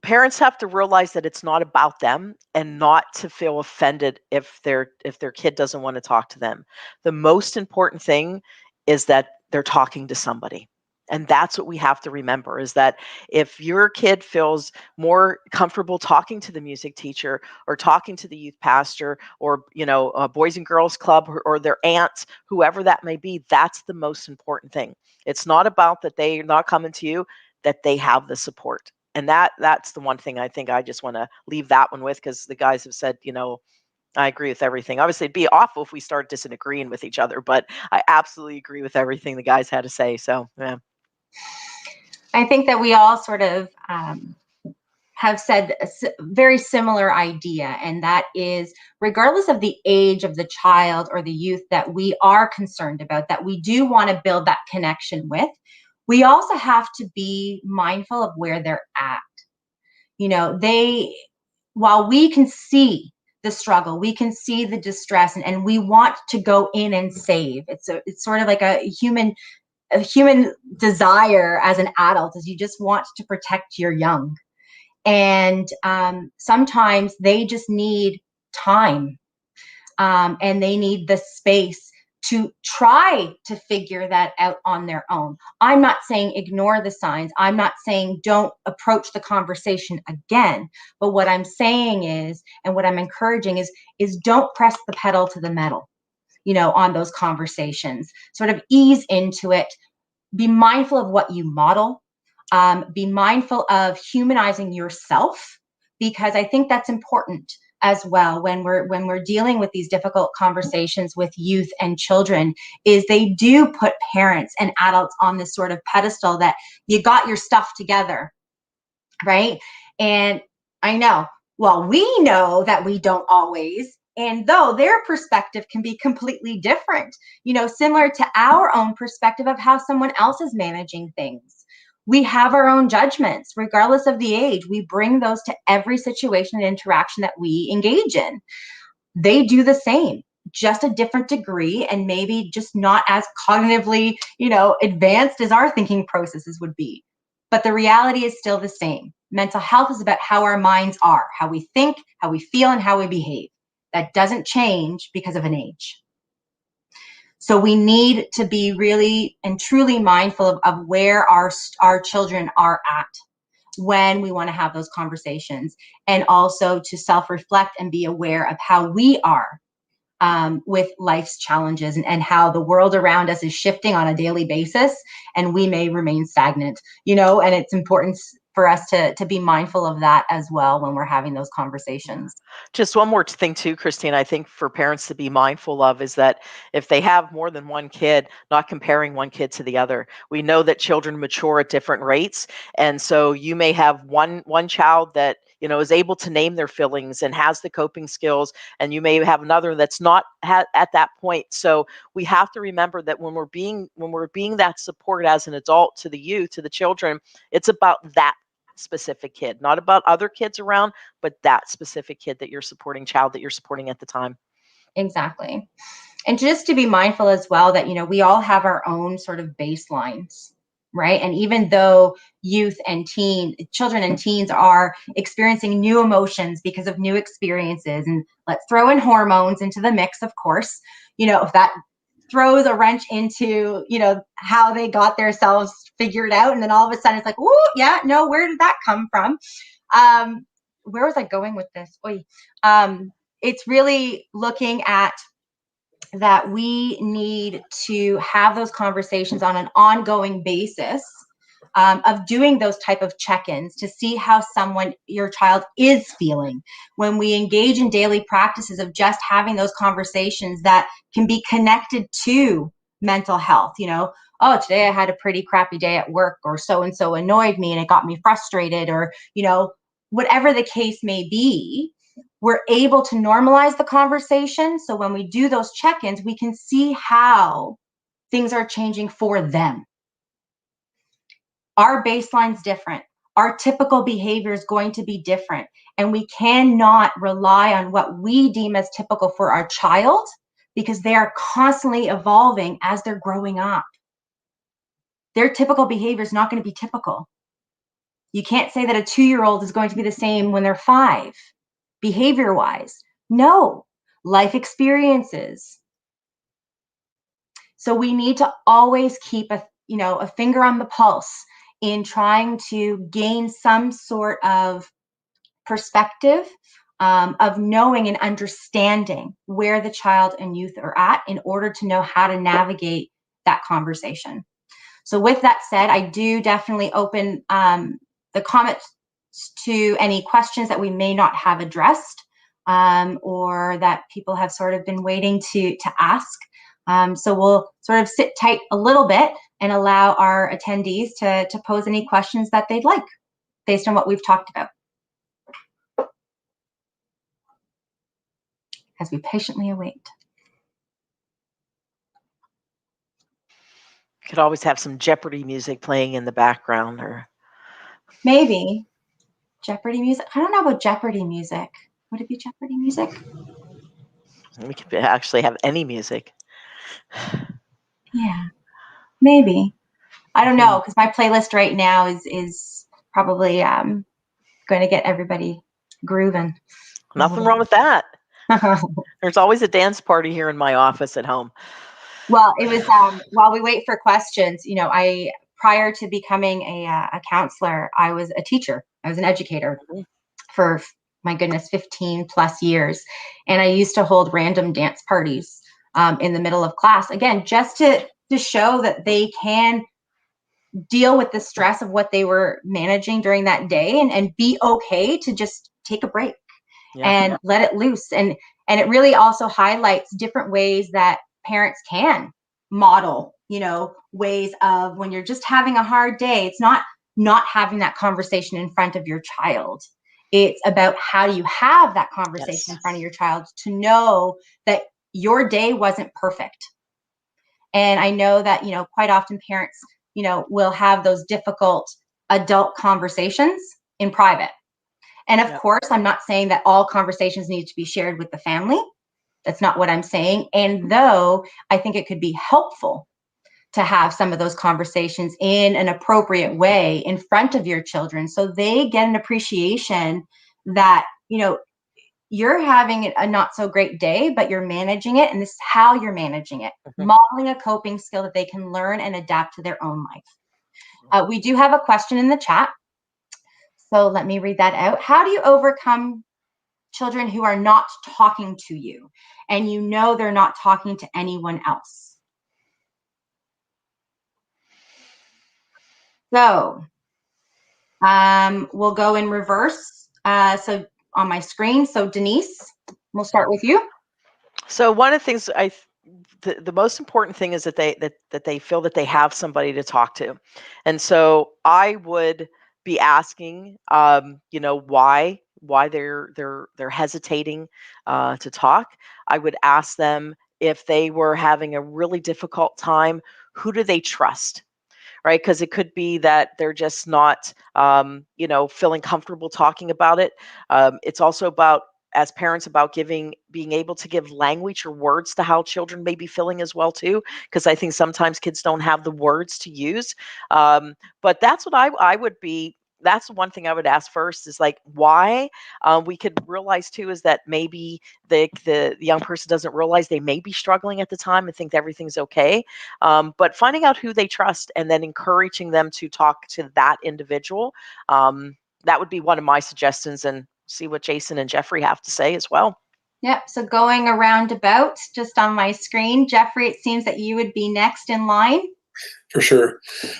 parents have to realize that it's not about them, and not to feel offended if their kid doesn't want to talk to them. The most important thing is that they're talking to somebody. And that's what we have to remember, is that if your kid feels more comfortable talking to the music teacher, or talking to the youth pastor, or a boys and girls club, or their aunt, whoever that may be, that's the most important thing. It's not about that they're not coming to you, that they have the support. And that's the one thing I think I just want to leave that one with, because the guys have said, I agree with everything. Obviously, it'd be awful if we start disagreeing with each other, but I absolutely agree with everything the guys had to say. So, yeah. I think that we all sort of have said a very similar idea, and that is, regardless of the age of the child or the youth that we are concerned about, that we do want to build that connection with, we also have to be mindful of where they're at. While we can see the struggle, we can see the distress, and we want to go in and save. It's sort of like a human desire as an adult, is you just want to protect your young. And sometimes they just need time, and they need the space to try to figure that out on their own. I'm not saying ignore the signs. I'm not saying don't approach the conversation again. But what I'm saying is, and what I'm encouraging is don't press the pedal to the metal, on those conversations. Sort of ease into it. Be mindful of what you model. Be mindful of humanizing yourself, because I think that's important as well when we're dealing with these difficult conversations with youth and children, is they do put parents and adults on this sort of pedestal that you got your stuff together, right? And I know, well, we know that we don't always. And though their perspective can be completely different, similar to our own perspective of how someone else is managing things. We have our own judgments, regardless of the age. We bring those to every situation and interaction that we engage in. They do the same, just a different degree, and maybe just not as cognitively, advanced as our thinking processes would be. But the reality is still the same. Mental health is about how our minds are, how we think, how we feel, and how we behave. That doesn't change because of an age. So we need to be really and truly mindful of where our children are at when we want to have those conversations, and also to self-reflect and be aware of how we are with life's challenges, and how the world around us is shifting on a daily basis, and we may remain stagnant, and it's important for us to be mindful of that as well when we're having those conversations. Just one more thing too, Christine, I think for parents to be mindful of is that if they have more than one kid, not comparing one kid to the other. We know that children mature at different rates. And so you may have one child that, is able to name their feelings and has the coping skills, and you may have another that's not at that point. So we have to remember that when we're being that support as an adult to the youth, to the children, it's about that specific kid, not about other kids around, but that specific kid that you're supporting, child that you're supporting at the time. Exactly. And just to be mindful as well that, we all have our own sort of baselines, right? And even though children and teens are experiencing new emotions because of new experiences, and let's throw in hormones into the mix, of course, if that throws a wrench into, how they got themselves figured out. And then all of a sudden it's like, oh, yeah, no, where did that come from? Where was I going with this? It's really looking at that we need to have those conversations on an ongoing basis, of doing those type of check-ins to see how your child is feeling, when we engage in daily practices of just having those conversations that can be connected to mental health. Oh, today I had a pretty crappy day at work, or so-and-so annoyed me and it got me frustrated, or, whatever the case may be. We're able to normalize the conversation. So when we do those check-ins, we can see how things are changing for them. Our baseline's different. Our typical behavior is going to be different. And we cannot rely on what we deem as typical for our child, because they are constantly evolving as they're growing up. Their typical behavior is not going to be typical. You can't say that a 2-year-old is going to be the same when they're 5, behavior-wise. No, life experiences. So we need to always keep a finger on the pulse in trying to gain some sort of perspective, of knowing and understanding where the child and youth are at in order to know how to navigate that conversation. So with that said, I do definitely open the comments to any questions that we may not have addressed, or that people have sort of been waiting to ask. So we'll sort of sit tight a little bit and allow our attendees to pose any questions that they'd like based on what we've talked about, as we patiently await. Could always have some Jeopardy music playing in the background, or Maybe Jeopardy music. I don't know about Jeopardy music. Would it be Jeopardy music? we could actually have any music. Yeah, maybe. I don't know, because my playlist right now is probably going to get everybody grooving. Nothing wrong with that. There's always a dance party here in my office at home. Well, it was while we wait for questions, I, prior to becoming a counselor, I was a teacher. I was an educator for, my goodness, 15 plus years. And I used to hold random dance parties in the middle of class, again, just to show that they can deal with the stress of what they were managing during that day, and be okay to just take a break and let it loose. And it really also highlights different ways that parents can model, ways of, when you're just having a hard day, it's not having that conversation in front of your child. It's about how do you have that conversation in front of your child to know that your day wasn't perfect. And I know that, quite often parents, will have those difficult adult conversations in private. And of course, I'm not saying that all conversations need to be shared with the family. That's not what I'm saying. And though I think it could be helpful to have some of those conversations in an appropriate way in front of your children, so they get an appreciation that, you're having a not so great day, but you're managing it, and this is how you're managing it. Modeling a coping skill that they can learn and adapt to their own life. We do have a question in the chat, so let me read that out. How do you overcome children who are not talking to you, and they're not talking to anyone else? So we'll go in reverse. So on my screen, so Denise, we'll start with you. So one of the things the most important thing is that they feel that they have somebody to talk to. And so I would be asking, why they're hesitating to talk. I would ask them, if they were having a really difficult time, who do they trust? Right? Because it could be that they're just not, feeling comfortable talking about it. It's also about as parents about being able to give language or words to how children may be feeling as well too, because I think sometimes kids don't have the words to use. But that's what I would be. That's one thing I would ask first is like why. We could realize too is that maybe the young person doesn't realize they may be struggling at the time and think everything's okay. But finding out who they trust and then encouraging them to talk to that individual. That would be one of my suggestions, and see what Jason and Jeffrey have to say as well. Yep. So going around about just on my screen, Jeffrey, it seems that you would be next in line. For sure.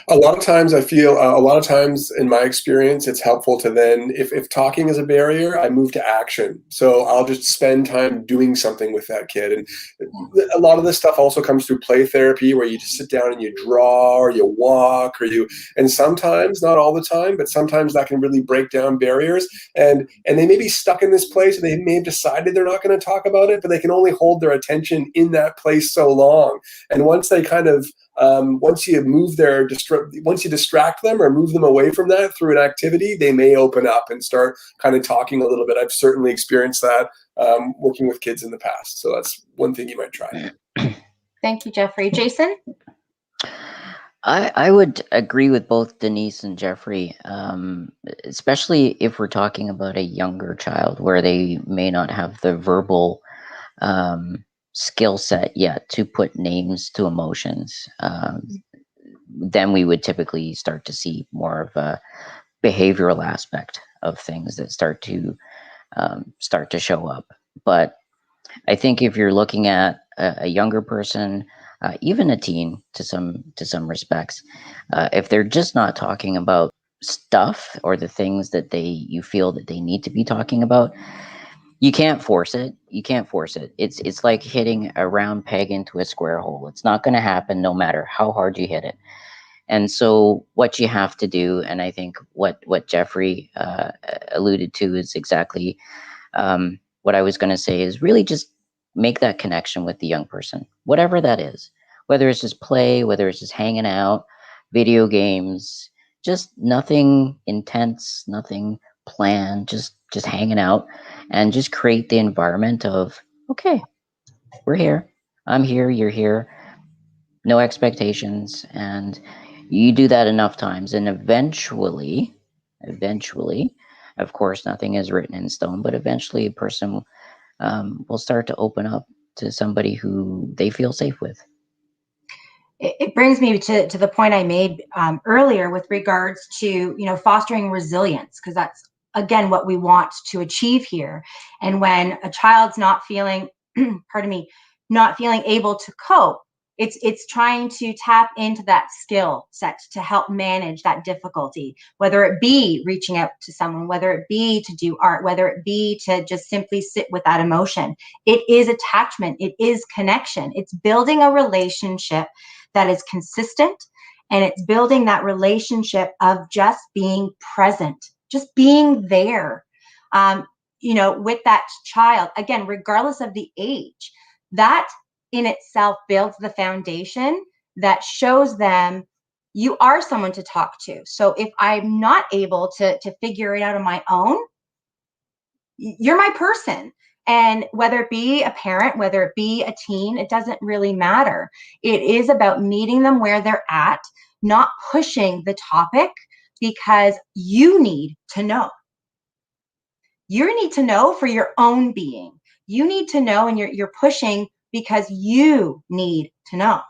A lot of times I feel, a lot of times in my experience, it's helpful to then, if talking is a barrier, I move to action. So I'll just spend time doing something with that kid. And a lot of this stuff also comes through play therapy, where you just sit down and you draw or you walk and sometimes, not all the time, but sometimes that can really break down barriers. And they may be stuck in this place, and they may have decided they're not going to talk about it, but they can only hold their attention in that place so long. And once they kind of, once you distract them or move them away from that through an activity, they may open up and start kind of talking a little bit. I've certainly experienced that working with kids in the past. So that's one thing you might try. Thank you, Jeffrey. Jason? I would agree with both Denise and Jeffrey, especially if we're talking about a younger child where they may not have the verbal skill set yet to put names to emotions. Then we would typically start to see more of a behavioral aspect of things that start to show up. But I think if you're looking at a younger person, even a teen to some respects, if they're just not talking about stuff or the things that you feel that they need to be talking about, you can't force it. It's like hitting a round peg into a square hole. It's not going to happen no matter how hard you hit it. And so what you have to do, and I think what Jeffrey alluded to is exactly what I was going to say, is really just make that connection with the young person, whatever that is, whether it's just play, whether it's just hanging out, video games, just nothing intense, nothing planned, just hanging out, and just create the environment of, okay, we're here, I'm here, you're here, no expectations. And you do that enough times, and eventually, of course, nothing is written in stone, but eventually a person will start to open up to somebody who they feel safe with. It brings me to the point I made earlier with regards to, fostering resilience, because that's, again, what we want to achieve here. And when a child's not feeling, not feeling able to cope, it's trying to tap into that skill set to help manage that difficulty, whether it be reaching out to someone, whether it be to do art, whether it be to just simply sit with that emotion. It is attachment. It is connection. It's building a relationship that is consistent, and it's building that relationship of just being present, just being there, with that child, again, regardless of the age. That in itself builds the foundation that shows them you are someone to talk to. So if I'm not able to figure it out on my own, you're my person. And whether it be a parent, whether it be a teen, it doesn't really matter. It is about meeting them where they're at, not pushing the topic, because you need to know. You need to know for your own being. You need to know, and you're pushing because you need to know,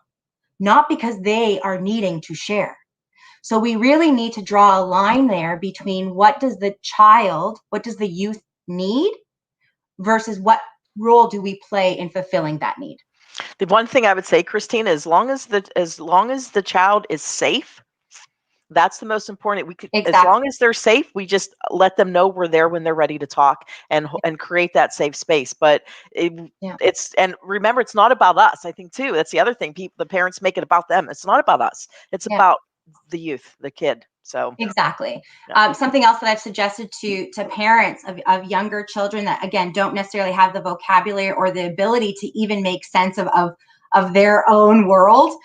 not because they are needing to share. So we really need to draw a line there between what does the youth need versus what role do we play in fulfilling that need. The one thing I would say, Christine, as long as the child is safe, that's the most important. Exactly. As long as they're safe, we just let them know we're there when they're ready to talk, and create that safe space. But it's, and remember, it's not about us. I think too, that's the other thing. The parents make it about them. It's not about us. It's about the youth, the kid. So exactly. Something else that I've suggested to parents of younger children that, again, don't necessarily have the vocabulary or the ability to even make sense of their own world,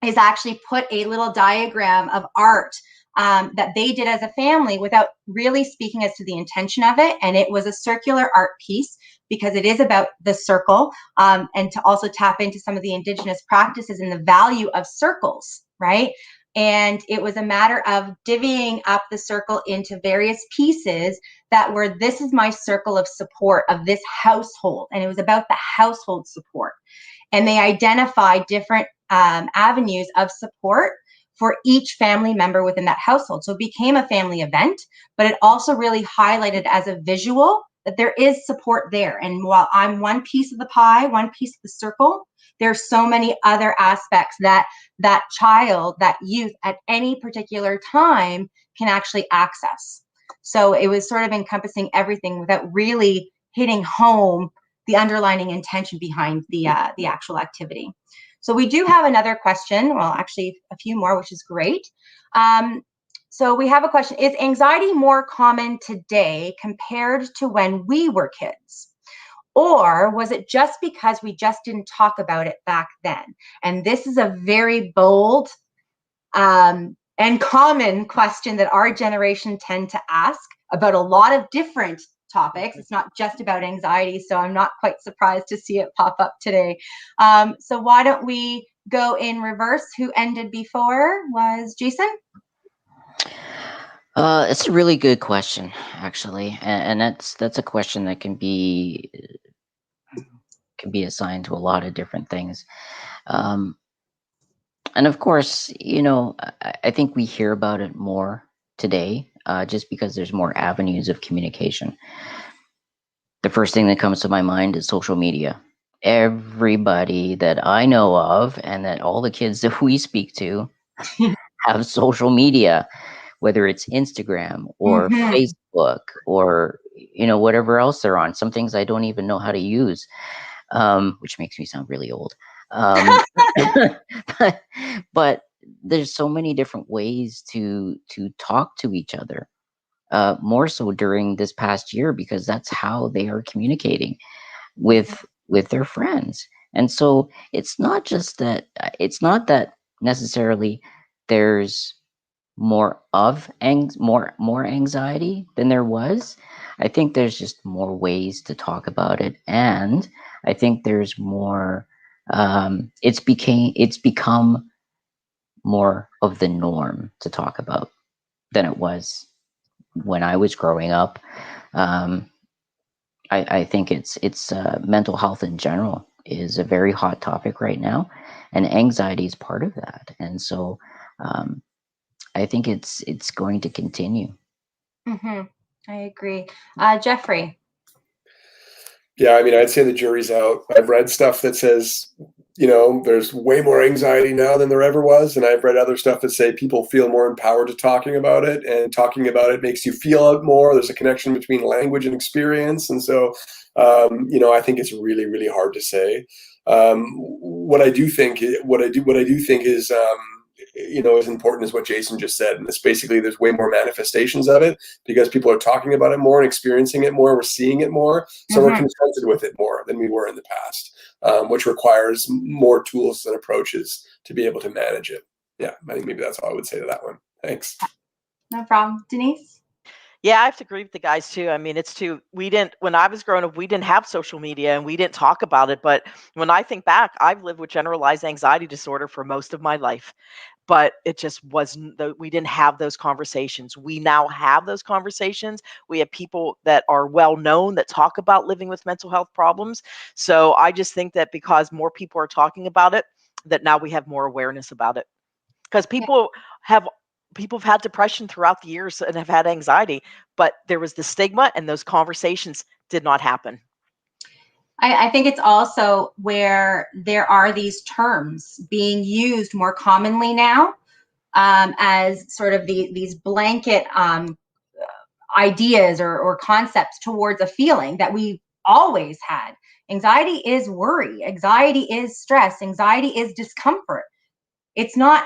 is actually put a little diagram of art that they did as a family without really speaking as to the intention of it. And it was a circular art piece because it is about the circle, and to also tap into some of the Indigenous practices and the value of circles, right? And it was a matter of divvying up the circle into various pieces that were, this is my circle of support of this household. And it was about the household support. And they identified different avenues of support for each family member within that household. So it became a family event, but it also really highlighted as a visual that there is support there. And while I'm one piece of the pie, one piece of the circle, there's so many other aspects that that child, that youth at any particular time can actually access. So it was sort of encompassing everything without really hitting home the underlying intention behind the actual activity. So we do have another question, well, actually a few more, which is great. So we have a question, is anxiety more common today compared to when we were kids? Or was it just because we just didn't talk about it back then? And this is a very bold and common question that our generation tend to ask about a lot of different topics. It's not just about anxiety, so I'm not quite surprised to see it pop up today. So why don't we go in reverse? Who ended before? Was Jason? It's a really good question, actually, and that's a question that can be assigned to a lot of different things. And of course, I think we hear about it more today, just because there's more avenues of communication. The first thing that comes to my mind is social media. Everybody that I know of, and that all the kids that we speak to, have social media, whether it's Instagram or Facebook or whatever else they're on. Some things I don't even know how to use, which makes me sound really old. But there's so many different ways to talk to each other. More so during this past year, because that's how they are communicating with their friends. And so it's not that necessarily there's more anxiety than there was. I think there's just more ways to talk about it, and I think there's more. It's become more of the norm to talk about than it was when I was growing up. I think it's mental health in general is a very hot topic right now, and anxiety is part of that. And so I think it's going to continue. I agree. Jeffrey. Yeah, I mean, I'd say the jury's out. I've read stuff that says, there's way more anxiety now than there ever was. And I've read other stuff that say people feel more empowered to talking about it, and talking about it makes you feel it more. There's a connection between language and experience. And so, I think it's really, really hard to say. What I do think is, as important as what Jason just said. And it's basically, there's way more manifestations of it because people are talking about it more and experiencing it more. We're seeing it more. So we're confronted with it more than we were in the past, which requires more tools and approaches to be able to manage it. Yeah, I think maybe that's all I would say to that one. Thanks. No problem. Denise? Yeah, I have to agree with the guys too. I mean, when I was growing up, we didn't have social media and we didn't talk about it. But when I think back, I've lived with generalized anxiety disorder for most of my life. But it just wasn't, we didn't have those conversations. We now have those conversations. We have people that are well known that talk about living with mental health problems. So I just think that because more people are talking about it, that now we have more awareness about it. Because people have had depression throughout the years and have had anxiety, but there was the stigma and those conversations did not happen. I think it's also where there are these terms being used more commonly now, as sort of these blanket ideas or concepts towards a feeling that we've always had. Anxiety is worry. Anxiety is stress. Anxiety is discomfort. It's not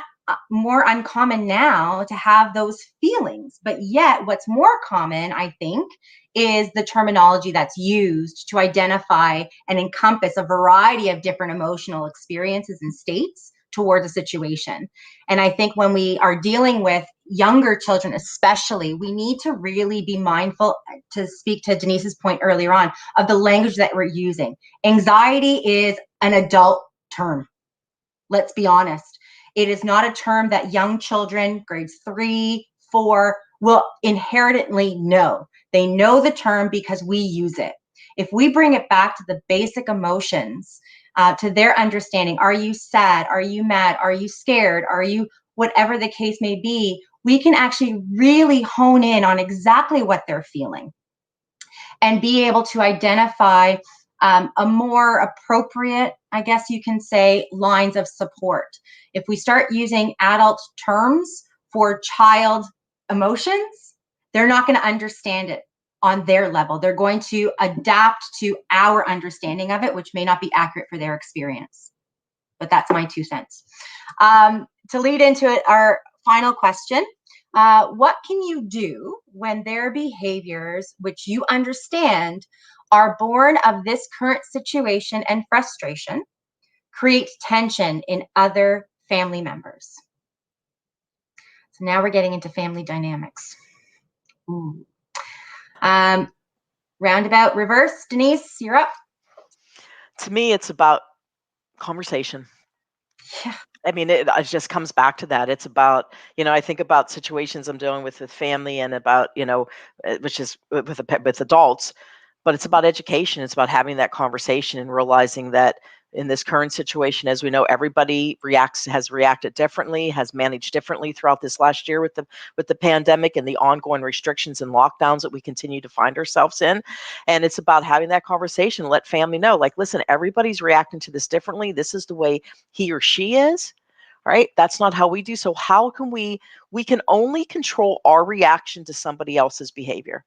more uncommon now to have those feelings, but yet what's more common, I think, is the terminology that's used to identify and encompass a variety of different emotional experiences and states towards a situation. And I think when we are dealing with, younger children especially, we need to really be mindful, to speak to Denise's point earlier on, of the language that we're using. Anxiety is an adult term. Let's be honest. It is not a term that young children, grades 3, 4, will inherently know. They know the term because we use it. If we bring it back to the basic emotions, to their understanding, are you sad? Are you mad? Are you scared? Are you whatever the case may be? We can actually really hone in on exactly what they're feeling and be able to identify a more appropriate, I guess you can say, lines of support. If we start using adult terms for child emotions, they're not going to understand it on their level. They're going to adapt to our understanding of it, which may not be accurate for their experience. But that's my 2 cents. To lead into it, our final question, what can you do when their behaviors, which you understand, are born of this current situation and frustration, create tension in other family members? So now we're getting into family dynamics. Ooh. Roundabout reverse, Denise, you're up. To me, it's about conversation. Yeah. I mean, it just comes back to that. It's about, I think about situations I'm dealing with family and about, which is with adults, but it's about education. It's about having that conversation and realizing that in this current situation, as we know, everybody has reacted differently, has managed differently throughout this last year with the pandemic and the ongoing restrictions and lockdowns that we continue to find ourselves in. And it's about having that conversation, let family know, like, listen, everybody's reacting to this differently. This is the way he or she is, right? That's not how we do. So how can we can only control our reaction to somebody else's behavior.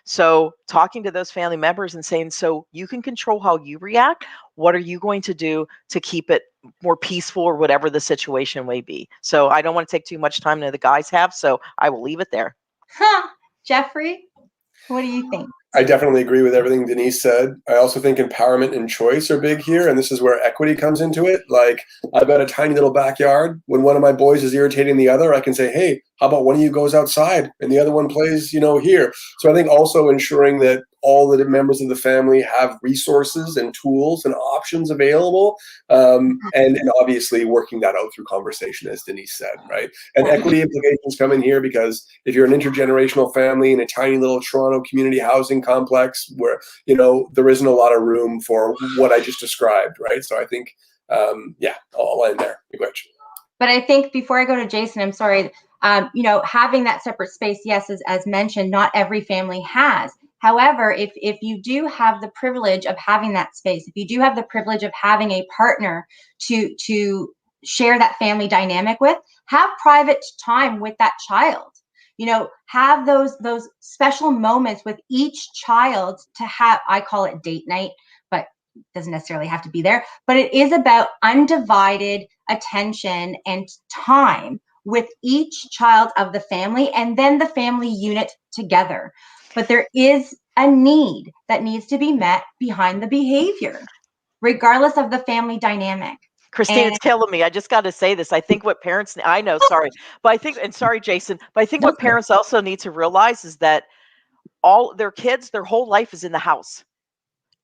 So talking to those family members and saying, so you can control how you react. What are you going to do to keep it more peaceful or whatever the situation may be? So I don't want to take too much time that the guys have, so I will leave it there. Jeffrey, what do you think? I definitely agree with everything Denise said. I also think empowerment and choice are big here, and this is where equity comes into it. Like, I've got a tiny little backyard. When one of my boys is irritating the other, I can say, hey, how about one of you goes outside and the other one plays, here. So I think also ensuring that all the members of the family have resources and tools and options available, and obviously working that out through conversation, as Denise said, right? And equity implications come in here because if you're an intergenerational family in a tiny little Toronto community housing complex where, there isn't a lot of room for what I just described, right? So I think, I'll end there. But I think before I go to Jason, I'm sorry, having that separate space, yes, as mentioned, not every family has. However, if you do have the privilege of having that space, if you do have the privilege of having a partner to share that family dynamic with, have private time with that child. Have those special moments with each child to have, I call it date night, but it doesn't necessarily have to be there. But it is about undivided attention and time with each child of the family and then the family unit together. But there is a need that needs to be met behind the behavior, regardless of the family dynamic. Christine, it's killing me. I just got to say this. I think what parents, I know, sorry, but I think, and sorry, Jason, but I think what parents also need to realize is that all their kids, their whole life is in the house.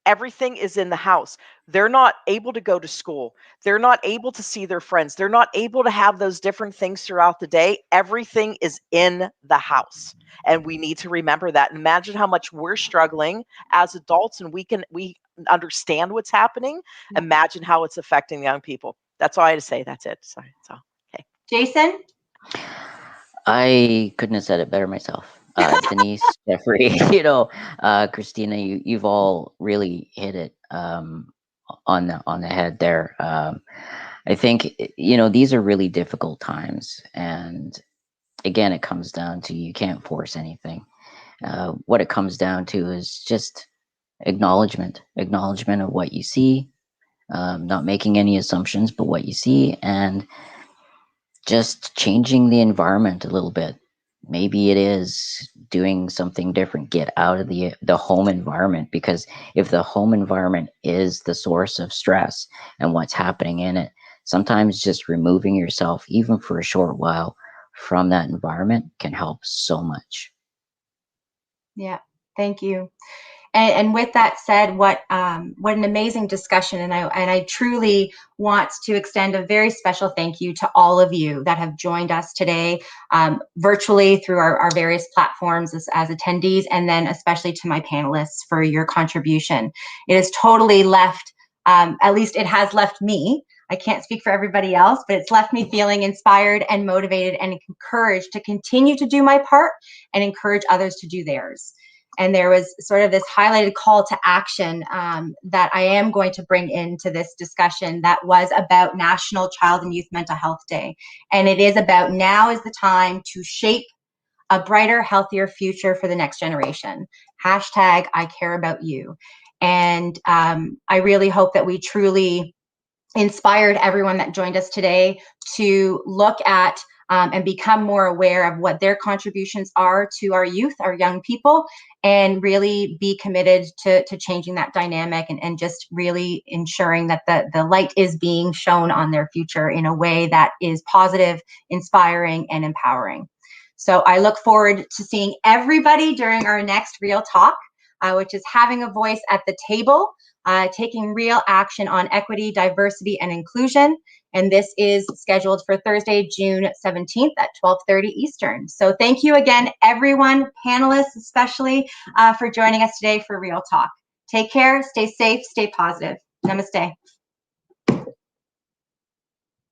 Everything is in the house. They're not able to go to school. They're not able to see their friends. They're not able to have those different things throughout the day. Everything is in the house. And we need to remember that. Imagine how much we're struggling as adults and we understand what's happening. Imagine how it's affecting young people. That's all I had to say. That's it. Sorry. That's all. Okay. Jason? I couldn't have said it better myself. Denise, Jeffrey, Christina, you've all really hit it on the head there. I think these are really difficult times, and again, it comes down to you can't force anything. What it comes down to is just acknowledgement of what you see, not making any assumptions, but what you see, and just changing the environment a little bit. Maybe it is doing something different, get out of the home environment, because if the home environment is the source of stress and what's happening in it, sometimes just removing yourself, even for a short while from that environment can help so much. Yeah, thank you. And with that said, what an amazing discussion, and I truly want to extend a very special thank you to all of you that have joined us today, virtually through our various platforms as attendees, and then especially to my panelists for your contribution. It has totally left, at least it has left me, I can't speak for everybody else, but it's left me feeling inspired and motivated and encouraged to continue to do my part and encourage others to do theirs. And there was sort of this highlighted call to action that I am going to bring into this discussion that was about National Child and Youth Mental Health Day. And it is about now is the time to shape a brighter, healthier future for the next generation. Hashtag I care about you. And I really hope that we truly inspired everyone that joined us today to look at and become more aware of what their contributions are to our youth, our young people, and really be committed to changing that dynamic and just really ensuring that the light is being shown on their future in a way that is positive, inspiring, and empowering. So I look forward to seeing everybody during our next Real Talk, which is having a voice at the table, taking real action on equity, diversity, and inclusion. And this is scheduled for Thursday, June 17th at 12:30 Eastern. So thank you again, everyone, panelists especially, for joining us today for Real Talk. Take care, stay safe, stay positive. Namaste.